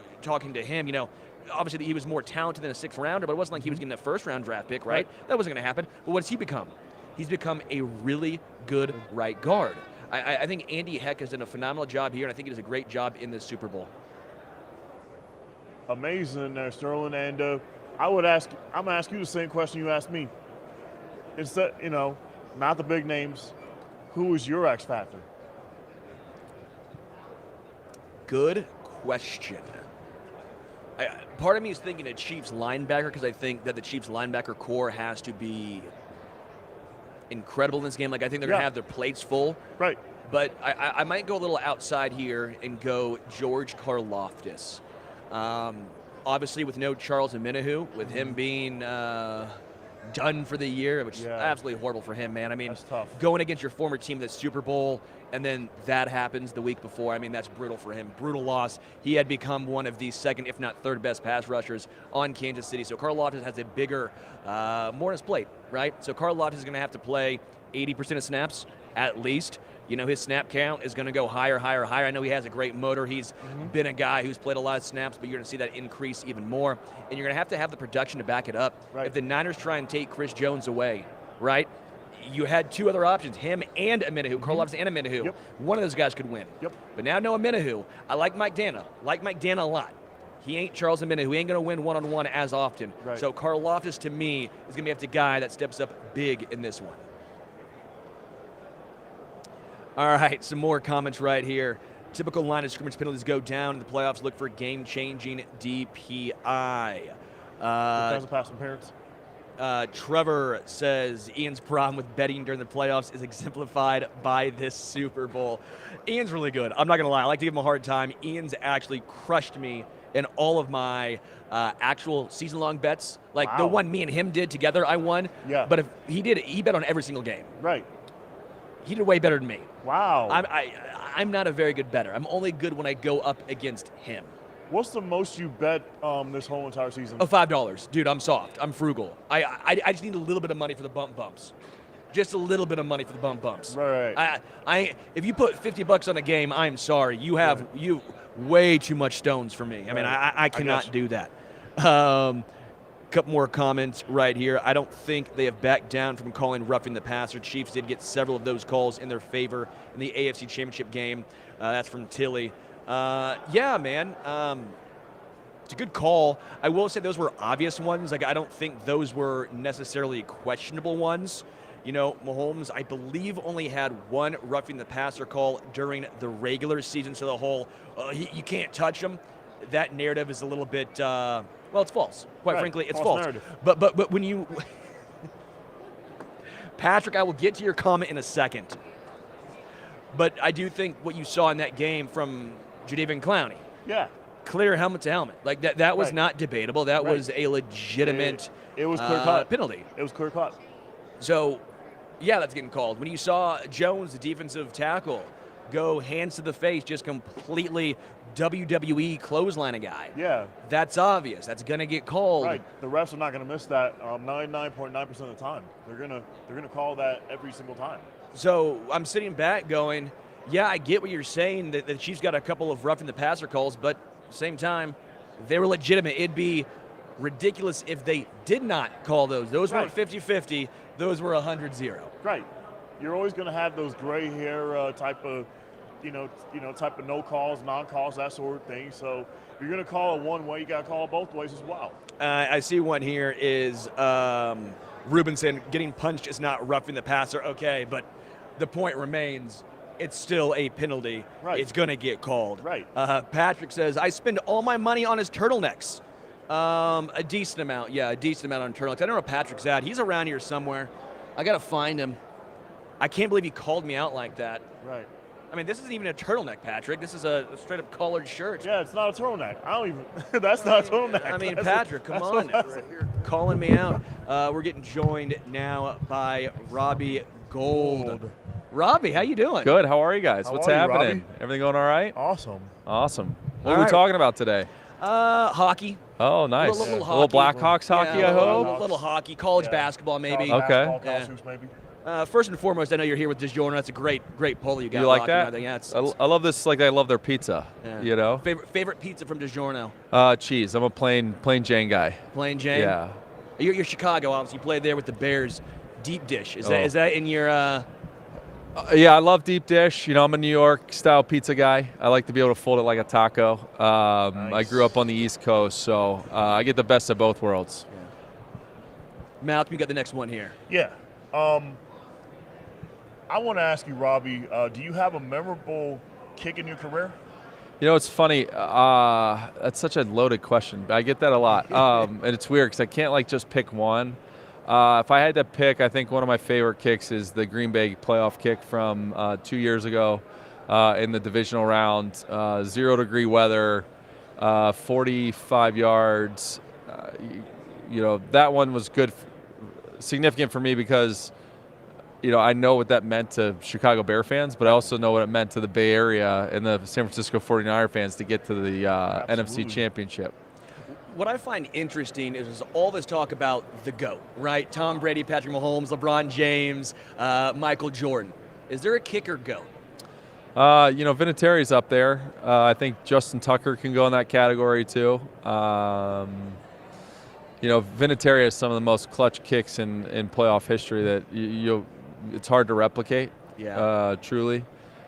to him, obviously he was more talented than a sixth rounder, but it wasn't like he was getting a first round draft pick, right? That wasn't going to happen. But what has he become? He's become a really good right guard. I think Andy Heck has done a phenomenal job here, and I think he does a great job in this Super Bowl. Amazing there, Sterling. And I'm going to ask you the same question you asked me. It's that, not the big names. Who is your X factor? Good question. Part of me is thinking a Chiefs linebacker because I think that the Chiefs linebacker core has to be incredible in this game. Like, I think they're going to have their plates full. Right. But I might go a little outside here and go George Karlaftis. Obviously, with no Charles Omenihu, with him being done for the year, which is absolutely horrible for him, man. I mean, that's tough. Going against your former team, the Super Bowl, and then that happens the week before. I mean, that's brutal for him. Brutal loss. He had become one of the second, if not third best pass rushers on Kansas City. So Karlaftis has a bigger, more on his plate, right? So Karlaftis is going to have to play 80% of snaps at least. His snap count is going to go higher. I know he has a great motor. He's been a guy who's played a lot of snaps, but you're going to see that increase even more. And you're going to have the production to back it up. Right. If the Niners try and take Chris Jones away, right, you had two other options, him and Omenihu, Karlaftis and Omenihu. Yep. One of those guys could win. Yep. But now no Omenihu. I like Mike Dana. A lot. He ain't Charles Omenihu. He ain't going to win one-on-one as often. Right. So Karlaftis, to me, is going to be the guy that steps up big in this one. All right, some more comments right here. Typical line of scrimmage penalties go down in the playoffs. Look for game-changing DPI. Depends upon some parents. Trevor says Ian's problem with betting during the playoffs is exemplified by this Super Bowl. Ian's really good. I'm not going to lie. I like to give him a hard time. Ian's actually crushed me in all of my actual season-long bets. Like the one me and him did together, I won. Yeah. But if he bet on every single game. Right. He did way better than me. Wow. I'm not a very good bettor. I'm only good when I go up against him. What's the most you bet this whole entire season? Oh, $5. Dude, I'm soft. I'm frugal. I just need a little bit of money for the bumps. Just a little bit of money for the bumps. Right. If you put $50 on a game, I'm sorry. You have way too much stones for me. I mean, I cannot do that. Couple more comments right here. I don't think they have backed down from calling roughing the passer. Chiefs did get several of those calls in their favor in the AFC Championship game. That's from Tilly. Yeah, man. It's a good call. I will say those were obvious ones. Like, I don't think those were necessarily questionable ones. Mahomes, I believe, only had one roughing the passer call during the regular season. So the whole, you can't touch him, that narrative is a little bit, it's false. Quite frankly, it's false. But when you, Patrick, I will get to your comment in a second. But I do think what you saw in that game from Jadeveon Clowney. Yeah. Clear helmet to helmet. Like that was not debatable. That was a legitimate it was clear cut penalty. It was clear cut. So Yeah, that's getting called. When you saw Jones, the defensive tackle, go hands to the face, just completely WWE clothesline a guy. Yeah. That's obvious. That's going to get called. Right. The refs are not going to miss that 99.9% of the time. They're gonna call that every single time. So I'm sitting back going, yeah, I get what you're saying, that the Chiefs got a couple of roughing the passer calls, but at the same time, they were legitimate. It'd be ridiculous if they did not call those. Those weren't 50-50. Those were 100-0. Right. You're always going to have those gray hair type of, type of no calls, non-calls, that sort of thing. So if you're going to call it one way, you got to call it both ways as well. I see one here is Rubinson getting punched is not roughing the passer. Okay, but the point remains, it's still a penalty. Right. It's going to get called. Right. Patrick says, I spend all my money on his turtlenecks. A decent amount. Yeah, a decent amount on turtlenecks. I don't know where Patrick's at. He's around here somewhere. I got to find him. I can't believe he called me out like that. Right. I mean, this isn't even a turtleneck, Patrick. This is a straight-up collared shirt. Yeah, it's not a turtleneck. I don't even. That's not a turtleneck. I mean, Patrick, come on. Calling me out. We're getting joined now by Robbie Gould. Robbie, how you doing? Good. How are you guys? How What's are you, happening? Robbie? Everything going all right? Awesome. Awesome. What All are we right. talking about today? Hockey. Oh, nice. Little A little Blackhawks hockey, Yeah, I hope. little hockey, college basketball maybe. College Okay. basketball, Yeah. college hoops, maybe. First and foremost, I know you're here with DiGiorno. That's a great polo you got. You like rocking that? right there. Yeah, it's I love this. Like I love their pizza. Yeah. You know. favorite pizza from DiGiorno. Cheese. I'm a plain Jane guy. Plain Jane. Yeah. You're Chicago, obviously. You played there with the Bears. Deep dish. Is Oh. that in your? Yeah, I love deep dish. You know, I'm a New York style pizza guy. I like to be able to fold it like a taco. I grew up on the East Coast, so I get the best of both worlds. Malcom, you got the next one here. Yeah. I want to ask you, Robbie, do you have a memorable kick in your career? You know, it's funny. That's such a loaded question. I get that a lot, and it's weird because I can't like just pick one. If I had to pick, I think one of my favorite kicks is the Green Bay playoff kick from 2 years ago in the divisional round. 0-degree weather, 45 yards. You know, that one was good, significant for me because, you know, I know what that meant to Chicago Bear fans, but I also know what it meant to the Bay Area and the San Francisco 49er fans to get to the NFC Championship. What I find interesting is all this talk about the GOAT, right? Tom Brady, Patrick Mahomes, LeBron James, Michael Jordan. Is there a kicker GOAT? You know, Vinatieri's up there. I think Justin Tucker can go in that category too. You know, Vinatieri has some of the most clutch kicks in playoff history that it's hard to replicate. Yeah. Truly.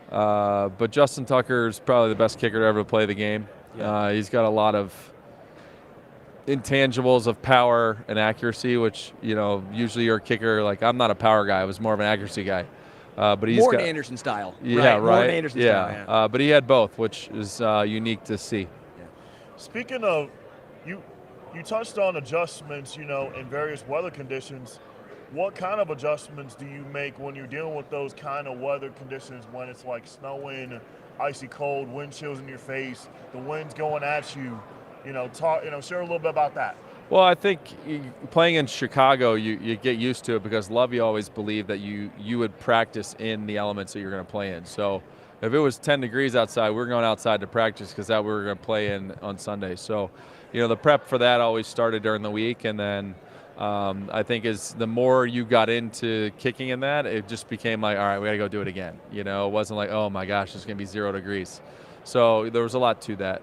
But Justin Tucker is probably the best kicker to ever play the game. Yeah. He's got a lot of intangibles of power and accuracy, which, you know, usually you're a kicker. Like, I'm not a power guy. I was more of an accuracy guy. But he's Morton got Anderson style. Yeah, right. Morton Anderson style. Yeah. But he had both, which is unique to see. Speaking of, you touched on adjustments, you know, in various weather conditions. What kind of adjustments do you make when you're dealing with those kind of weather conditions when it's like snowing, icy cold, wind chills in your face, the wind's going at you? You know, share a little bit about that. Well, I think playing in Chicago, you get used to it because Lovey always believed that you would practice in the elements that you're going to play in. So if it was 10 degrees outside, we're going outside to practice because that we were going to play in on Sunday. So, you know, the prep for that always started during the week, and then I think as the more you got into kicking in that, it just became like, all right, we got to go do it again. You know, it wasn't like, oh my gosh, it's going to be 0 degrees. So there was a lot to that.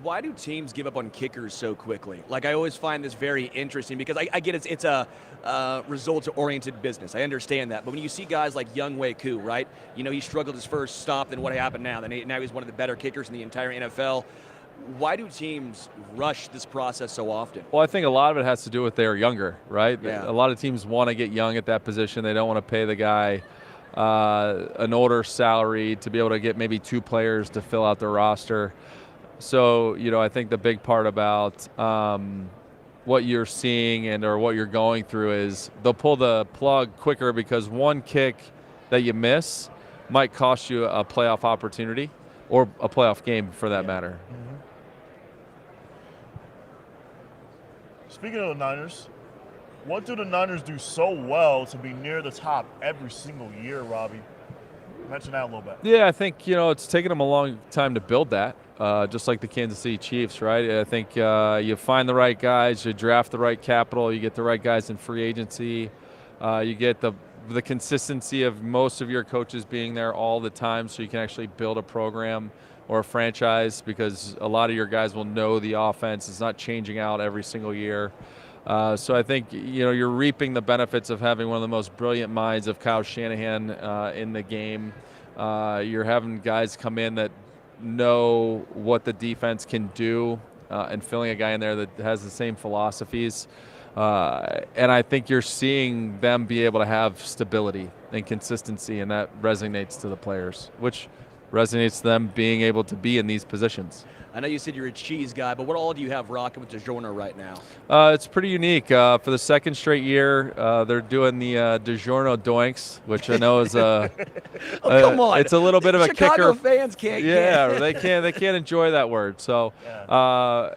Why do teams give up on kickers so quickly? Like, I always find this very interesting because I get it's a results-oriented business. I understand that. But when you see guys like Young Wei Koo, right? You know, he struggled his first stop, then what happened now? Now he's one of the better kickers in the entire NFL. Why do teams rush this process so often? Well, I think a lot of it has to do with they're younger, right? Yeah. A lot of teams want to get young at that position. They don't want to pay the guy an older salary to be able to get maybe 2 players to fill out their roster. So, you know, I think the big part about what you're seeing or what you're going through is they'll pull the plug quicker because one kick that you miss might cost you a playoff opportunity or a playoff game for that matter. Speaking of the Niners, What do the Niners do so well to be near the top every single year, Robbie? Mention that a little bit. Yeah, I think, it's taken them a long time to build that, just like the Kansas City Chiefs, right? I think you find the right guys, you draft the right capital, you get the right guys in free agency, you get the consistency of most of your coaches being there all the time, so you can actually build a program or a franchise, because a lot of your guys will know the offense. It's not changing out every single year. So I think, you're reaping the benefits of having one of the most brilliant minds of Kyle Shanahan in the game. You're having guys come in that know what the defense can do, and filling a guy in there that has the same philosophies. And I think you're seeing them be able to have stability and consistency, and that resonates to the players, which resonates to them being able to be in these positions. I know you said you're a cheese guy, but what all do you have rocking with DiGiorno right now? It's pretty unique. For the second straight year, they're doing the DiGiorno Doinks, which I know is come on. It's a little bit of a Chicago kicker. fans can't Yeah, get. they can't enjoy that word. So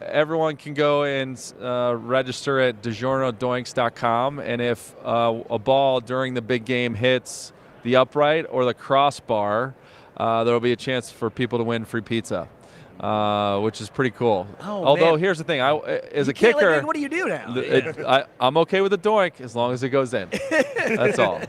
everyone can go and register at DiGiornoDoinks.com, and if a ball during the big game hits the upright or the crossbar, there will be a chance for people to win free pizza. Which is pretty cool. Oh, although man. Here's the thing, as You a can't kicker, what do you do now? I'm okay with the doink as long as it goes in. That's all.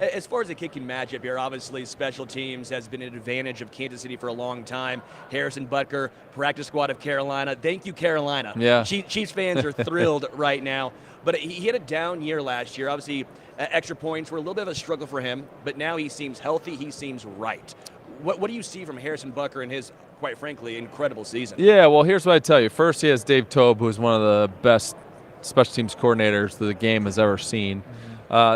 As far as the kicking matchup here, obviously special teams has been an advantage of Kansas City for a long time. Harrison Butker, practice squad of Carolina. Thank you, Carolina. Yeah. Chiefs fans are thrilled right now. But he had a down year last year. Obviously, extra points were a little bit of a struggle for him, but now he seems healthy. He seems right. What do you see from Harrison Butker in his, quite frankly, incredible season? Yeah, well, here's what I tell you. First, he has Dave Tobe, who's one of the best special teams coordinators that the game has ever seen.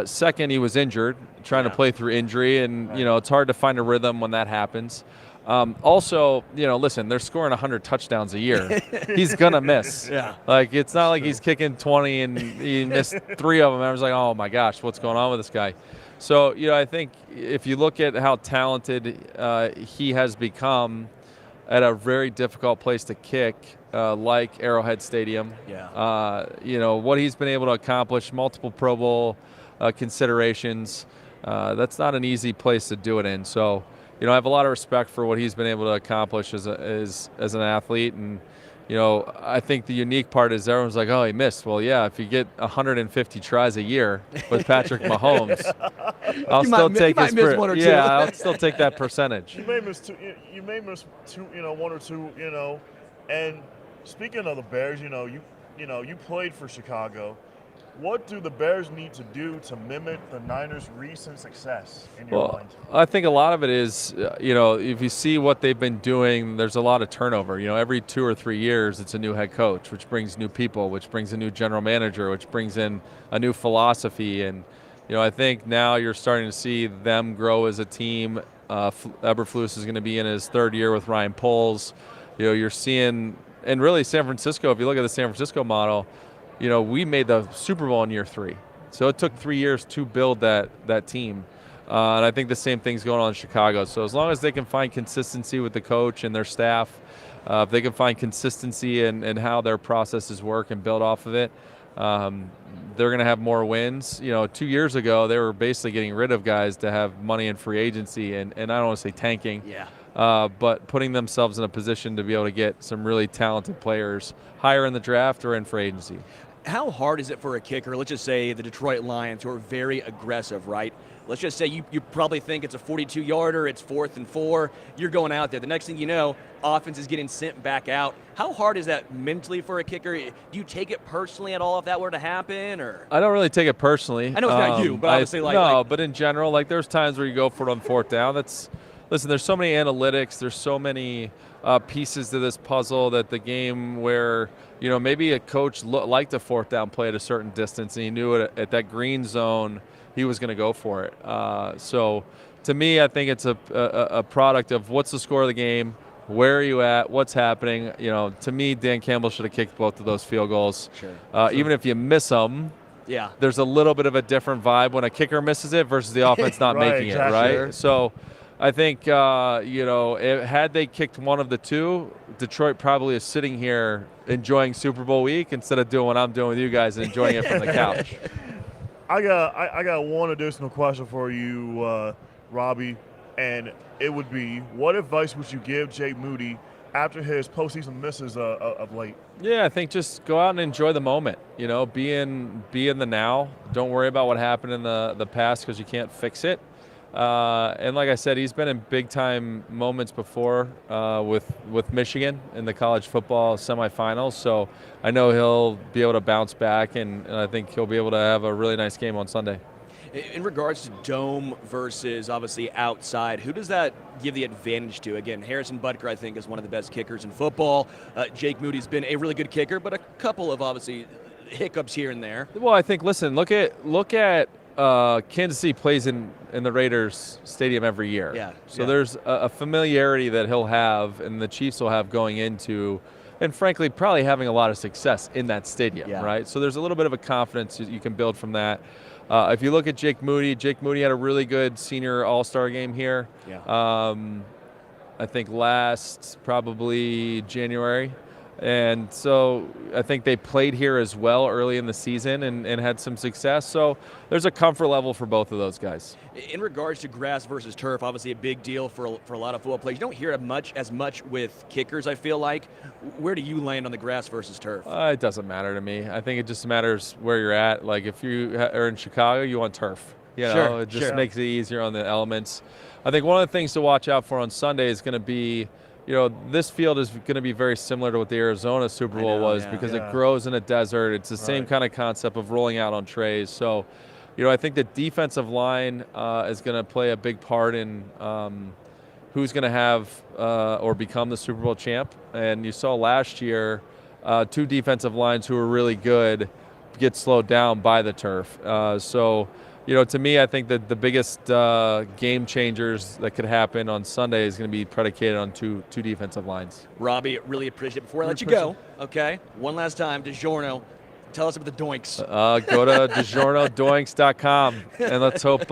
Second, he was injured, trying to play through injury, and it's hard to find a rhythm when that happens. Also, listen, they're scoring 100 touchdowns a year. He's gonna miss. Yeah. Like, it's not like he's kicking 20 and he missed 3 of them. I was like, oh my gosh, what's going on with this guy? So, I think if you look at how talented he has become at a very difficult place to kick, like Arrowhead Stadium, what he's been able to accomplish, multiple Pro Bowl considerations, that's not an easy place to do it in. So, I have a lot of respect for what he's been able to accomplish as an athlete. And, I think the unique part is everyone's like, oh, he missed. Well, yeah, if you get 150 tries a year with Patrick Mahomes, I'll still take his miss one or two. Yeah, I'll still take that percentage. You may miss two. You may miss two. One or two. And speaking of the Bears, you played for Chicago. What do the Bears need to do to mimic the Niners' recent success in your mind? I think a lot of it is, if you see what they've been doing, there's a lot of turnover. Every 2 or 3 years, it's a new head coach, which brings new people, which brings a new general manager, which brings in a new philosophy. And, I think now you're starting to see them grow as a team. Eberflus is going to be in his 3rd year with Ryan Poles. You're seeing, and really San Francisco, if you look at the San Francisco model, we made the Super Bowl in year 3. So it took 3 years to build that team. And I think the same thing's going on in Chicago. So as long as they can find consistency with the coach and their staff, if they can find consistency in how their processes work and build off of it, they're going to have more wins. 2 years ago, they were basically getting rid of guys to have money in free agency, and I don't want to say tanking. Yeah. But putting themselves in a position to be able to get some really talented players higher in the draft or in free agency. How hard is it for a kicker? Let's just say the Detroit Lions, who are very aggressive, right? Let's just say you probably think it's a 42-yarder, it's 4th and 4. You're going out there. The next thing you know, offense is getting sent back out. How hard is that mentally for a kicker? Do you take it personally at all if that were to happen? Or I don't really take it personally. I know it's not you, but obviously but in general, there's times where you go for it on 4th down. Listen, there's so many analytics, there's so many pieces to this puzzle that the game where, maybe a coach liked a 4th down play at a certain distance and he knew it at that green zone he was going to go for it. So to me, I think it's a product of what's the score of the game, where are you at, what's happening. To me, Dan Campbell should have kicked both of those field goals. Sure. Even if you miss them, there's a little bit of a different vibe when a kicker misses it versus the offense not making it, right? Sure. So I think, had they kicked one of the two, Detroit probably is sitting here enjoying Super Bowl week instead of doing what I'm doing with you guys and enjoying it from the couch. I got one additional question for you, Robbie, and it would be, what advice would you give Jake Moody after his postseason misses of late? Yeah, I think just go out and enjoy the moment. Be in the now. Don't worry about what happened in the past because you can't fix it. And like I said, he's been in big-time moments before with Michigan in the college football semifinals. So I know he'll be able to bounce back, and I think he'll be able to have a really nice game on Sunday. In regards to dome versus obviously outside, who does that give the advantage to? Again, Harrison Butker, I think, is one of the best kickers in football. Jake Moody's been a really good kicker, but a couple of obviously hiccups here and there. Well, I think, listen, look at Kansas City plays in the Raiders Stadium every year. Yeah. So there's a familiarity that he'll have and the Chiefs will have going into, and frankly, probably having a lot of success in that stadium, right? So there's a little bit of a confidence you can build from that. If you look at Jake Moody had a really good senior all-star game here. Yeah. I think last probably January. And so I think they played here as well early in the season and had some success. So there's a comfort level for both of those guys. In regards to grass versus turf, obviously a big deal for a lot of football players. You don't hear it as much with kickers, I feel like. Where do you land on the grass versus turf? It doesn't matter to me. I think it just matters where you're at. Like if you are in Chicago, you want turf. It just makes it easier on the elements. I think one of the things to watch out for on Sunday is going to be, this field is going to be very similar to what the Arizona Super Bowl was because it grows in a desert. It's the same kind of concept of rolling out on trays. So, I think the defensive line is going to play a big part in who's going to have or become the Super Bowl champ. And you saw last year 2 defensive lines who were really good get slowed down by the turf. To me, I think that the biggest game changers that could happen on Sunday is going to be predicated on two defensive lines. Robbie, really appreciate it. Before I let you go, okay, one last time, DiGiorno, tell us about the doinks. Go to DiGiornoDoinks.com, and let's hope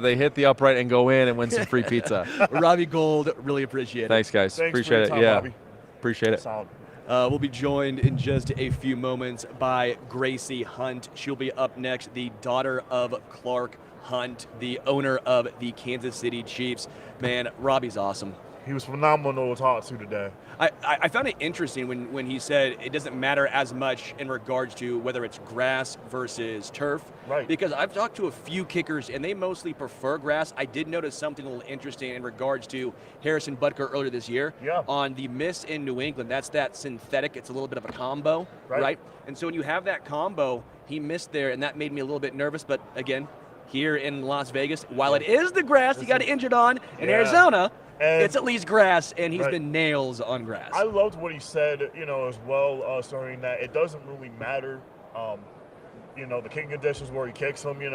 they hit the upright and go in and win some free pizza. Robbie Gould, really appreciate it. Thanks, guys. Thanks appreciate it. Time, Robbie. Appreciate it. Solid. We'll be joined in just a few moments by Gracie Hunt. She'll be up next, the daughter of Clark Hunt, the owner of the Kansas City Chiefs. Man, Robbie's awesome. He was phenomenal to talk to today. I found it interesting when he said it doesn't matter as much in regards to whether it's grass versus turf. Right. Because I've talked to a few kickers, and they mostly prefer grass. I did notice something a little interesting in regards to Harrison Butker earlier this year. Yeah. On the miss in New England, that's that synthetic. It's a little bit of a combo, right? And so when you have that combo, he missed there, and that made me a little bit nervous. But again, here in Las Vegas, while it is the grass he got injured on, in Arizona, it's at least grass, and he's been nails on grass. I loved what he said, as well, starting that it doesn't really matter, the kicking conditions where he kicks them. He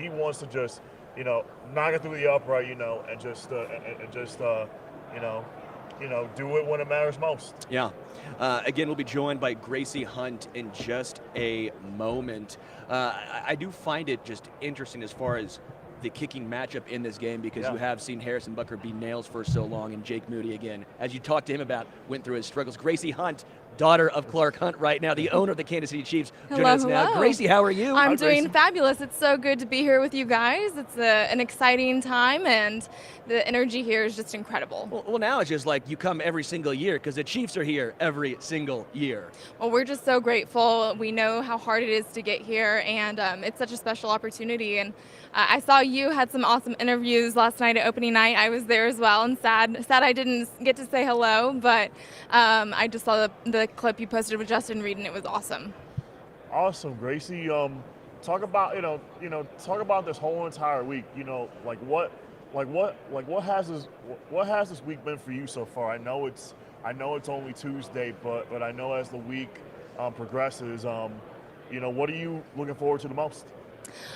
wants to just, knock it through the upright, and just do it when it matters most. Yeah. Again, we'll be joined by Gracie Hunt in just a moment. I do find it just interesting as far as the kicking matchup in this game because you have seen Harrison Butker be nails for so long, and Jake Moody, again, as you talked to him about, went through his struggles. Gracie Hunt, daughter of Clark Hunt right now, the owner of the Kansas City Chiefs, joining us now. Gracie, how are you? I'm doing fabulous. It's so good to be here with you guys. It's an exciting time, and the energy here is just incredible. Well, now it's just like you come every single year because the Chiefs are here every single year. Well, we're just so grateful. We know how hard it is to get here, and it's such a special opportunity. And I saw you had some awesome interviews last night at opening night. I was there as well, and sad I didn't get to say hello, but I just saw the clip you posted with Justin Reed, and it was awesome. Awesome, Gracie. Talk about talk about this whole entire week. What has this week been for you so far? I know it's only Tuesday, but I know as the week progresses, what are you looking forward to the most?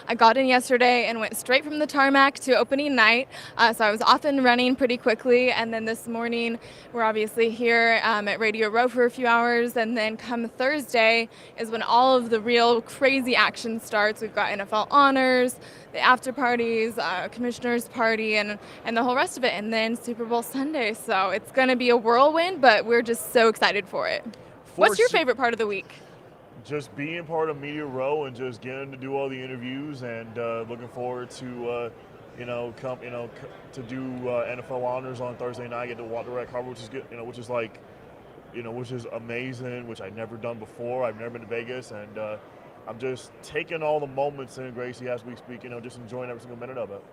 I got in yesterday and went straight from the tarmac to opening night, so I was off and running pretty quickly, and then this morning we're obviously here at Radio Row for a few hours, and then come Thursday is when all of the real crazy action starts. We've got NFL honors, the after parties, commissioner's party, and the whole rest of it, and then Super Bowl Sunday, so it's going to be a whirlwind, but we're just so excited for it. What's your favorite part of the week? Just being part of Media Row and just getting to do all the interviews, and looking forward to to do NFL honors on Thursday night. Get to walk direct cover, which is good, which is amazing, which I've never done before. I've never been to Vegas, and I'm just taking all the moments in, Gracie, as we speak. Just enjoying every single minute of it.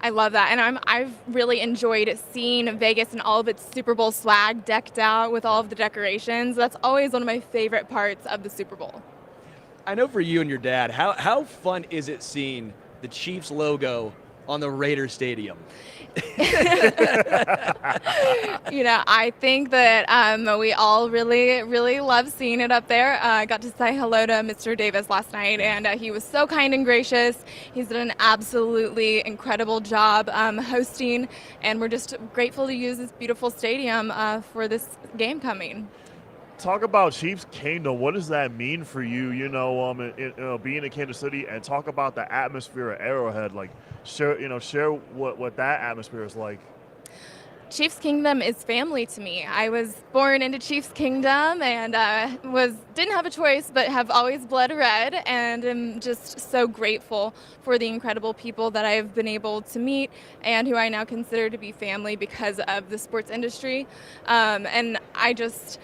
I love that, and I've really enjoyed seeing Vegas and all of its Super Bowl swag decked out with all of the decorations. That's always one of my favorite parts of the Super Bowl. I know for you and your dad, how fun is it seeing the Chiefs logo on the Raiders Stadium? I think that we all really, really love seeing it up there. I got to say hello to Mr. Davis last night, and he was so kind and gracious. He's done an absolutely incredible job hosting, and we're just grateful to use this beautiful stadium for this game coming. Talk about Chiefs Kingdom. What does that mean for you? Being in Kansas City, and talk about the atmosphere at Arrowhead. Share what that atmosphere is like. Chiefs Kingdom is family to me. I was born into Chiefs Kingdom and didn't have a choice, but have always bled red, and am just so grateful for the incredible people that I've been able to meet and who I now consider to be family because of the sports industry. And I just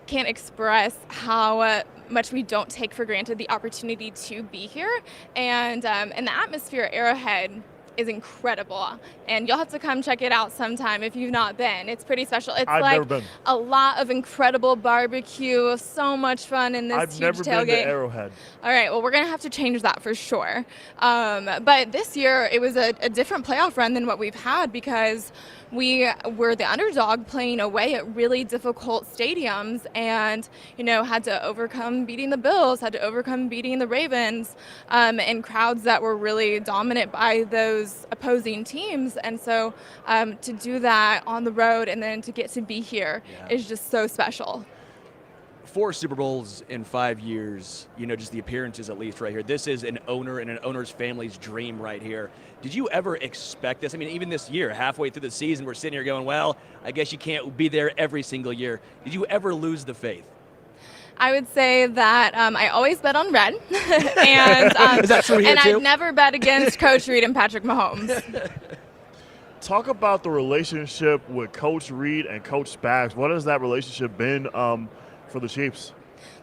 can't express how much we don't take for granted the opportunity to be here, and the atmosphere at Arrowhead is incredible, and you'll have to come check it out sometime if you've not been. It's pretty special. It's never been. A lot of incredible barbecue, so much fun in this I've huge never tailgate. been to Arrowhead. All right, well, we're going to have to change that for sure. But this year, it was a different playoff run than what we've had because we were the underdog playing away at really difficult stadiums, and had to overcome beating the Bills, had to overcome beating the Ravens, and crowds that were really dominant by those opposing teams. And so to do that on the road and then to get to be here is just so special. 4 Super Bowls in 5 years, just the appearances at least right here. This is an owner and an owner's family's dream right here. Did you ever expect this? I mean, even this year, halfway through the season, we're sitting here going, well, I guess you can't be there every single year. Did you ever lose the faith? I would say that I always bet on red, and is that true here too? I've never bet against Coach Reed and Patrick Mahomes. Talk about the relationship with Coach Reed and Coach Spags. What has that relationship been for the Chiefs?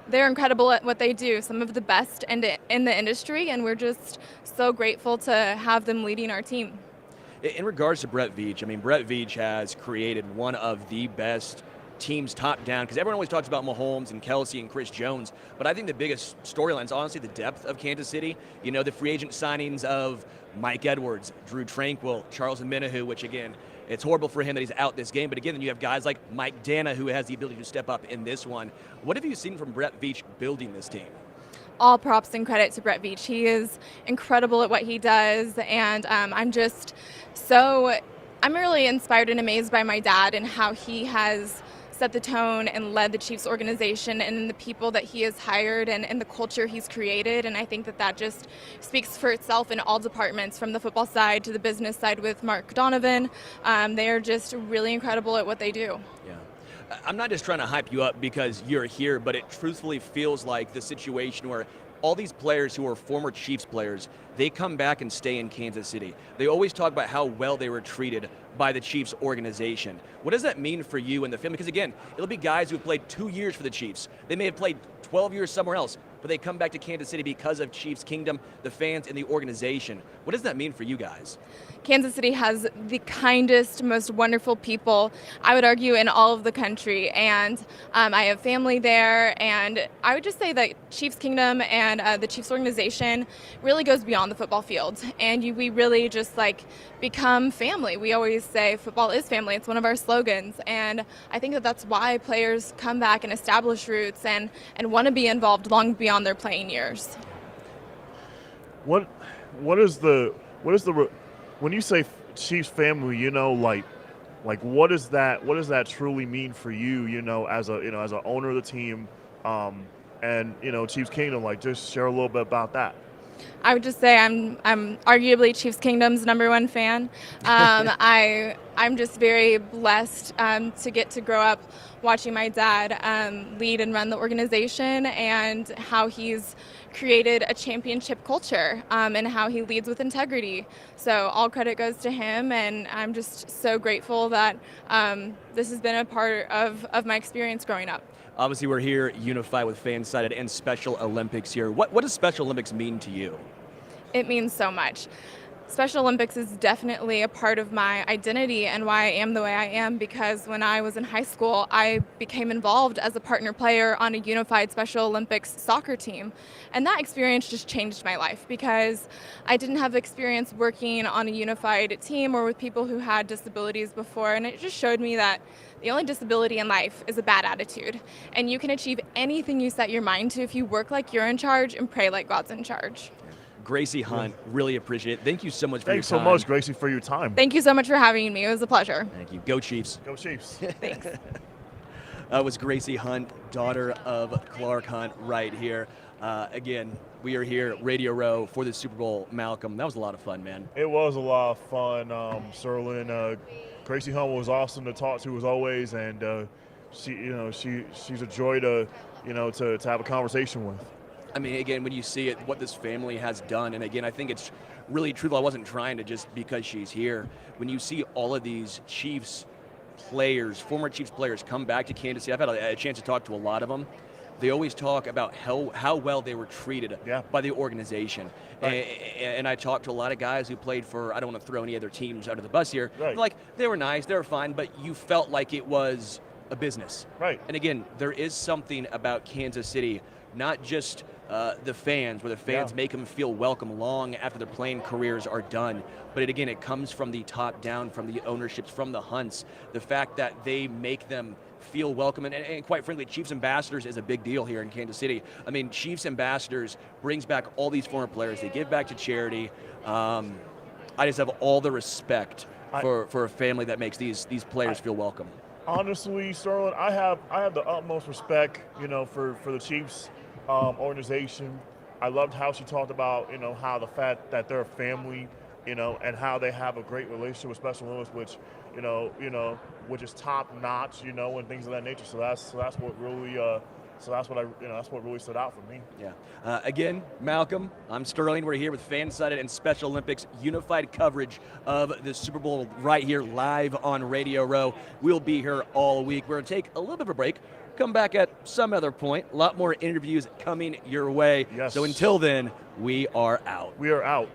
They're incredible at what they do, some of the best in the industry, and we're just so grateful to have them leading our team. In regards to Brett Veach, I mean, Brett Veach has created one of the best teams top down, because everyone always talks about Mahomes and Kelsey and Chris Jones, but I think the biggest storyline is honestly the depth of Kansas City. The free agent signings of Mike Edwards, Drew Tranquill, Charles Omenihu, which again, it's horrible for him that he's out this game, but again, then you have guys like Mike Dana who has the ability to step up in this one. What have you seen from Brett Veach building this team? All props and credit to Brett Veach. He is incredible at what he does, and I'm really inspired and amazed by my dad and how he has set the tone and led the Chiefs organization and the people that he has hired and the culture he's created. And I think that just speaks for itself in all departments, from the football side to the business side with Mark Donovan. They are just really incredible at what they do. Yeah. I'm not just trying to hype you up because you're here, but it truthfully feels like the situation where all these players who are former Chiefs players, they come back and stay in Kansas City. They always talk about how well they were treated by the Chiefs organization. What does that mean for you and the family? Because again, it'll be guys who have played 2 years for the Chiefs. They may have played 12 years somewhere else, but they come back to Kansas City because of Chiefs Kingdom, the fans, and the organization. What does that mean for you guys? Kansas City has the kindest, most wonderful people, I would argue, in all of the country. And I have family there. And I would just say that Chiefs Kingdom and the Chiefs organization really goes beyond the football field. And we really just become family. We always say football is family. It's one of our slogans. And I think that's why players come back and establish roots and want to be involved long beyond their playing years. what is the when you say Chiefs family, what does that truly mean for you, as an owner of the team, and Chiefs Kingdom, like, just share a little bit about that. I would just say I'm arguably Chiefs Kingdom's #1 fan. I'm just very blessed to get to grow up watching my dad lead and run the organization, and how he's created a championship culture, and how he leads with integrity. So all credit goes to him, and I'm just so grateful that this has been a part of my experience growing up. Obviously, we're here unified with FanSided and Special Olympics here. What does Special Olympics mean to you? It means so much. Special Olympics is definitely a part of my identity and why I am the way I am, because when I was in high school, I became involved as a partner player on a unified Special Olympics soccer team. And that experience just changed my life, because I didn't have experience working on a unified team or with people who had disabilities before. And it just showed me that the only disability in life is a bad attitude. And you can achieve anything you set your mind to if you work like you're in charge and pray like God's in charge. Gracie Hunt, really appreciate it. Thank you so much for your time. Thanks so much, Gracie, for your time. Thank you so much for having me. It was a pleasure. Thank you. Go Chiefs. Go Chiefs. Thanks. That was Gracie Hunt, daughter of Clark Hunt, right here. Again, we are here at Radio Row for the Super Bowl. Malcom, that was a lot of fun, man. It was a lot of fun, Sterling. Gracie Hunt was awesome to talk to as always, and she's a joy to have a conversation with. I mean, again, when you see it, what this family has done, and again, I think it's really truthful. I wasn't trying to just because she's here. When you see all of these Chiefs players, former Chiefs players, come back to Kansas City, I've had a chance to talk to a lot of them. They always talk about how well they were treated by the organization. Right. And I talked to a lot of guys who played for, I don't want to throw any other teams under the bus here. Right. Like, they were nice, they were fine, but you felt like it was a business. Right. And again, there is something about Kansas City, not just the fans, where the fans make them feel welcome long after their playing careers are done. But it comes from the top down, from the ownerships, from the Hunts. The fact that they make them feel welcome, and quite frankly, Chiefs Ambassadors is a big deal here in Kansas City. I mean, Chiefs Ambassadors brings back all these former players. They give back to charity. I just have all the respect for a family that makes these players feel welcome. Honestly, Sterling, I have the utmost respect, for the Chiefs organization. I loved how she talked about, how the fact that they're a family, and how they have a great relationship with Special Olympics, which, which is top notch, and things of that nature. So that's what really, that's what really stood out for me. Yeah. Again, Malcom, I'm Sterling. We're here with FanSided and Special Olympics unified coverage of the Super Bowl right here live on Radio Row. We'll be here all week. We're going to take a little bit of a break. Come back at some other point. A lot more interviews coming your way. Yes. So until then, we are out. We are out.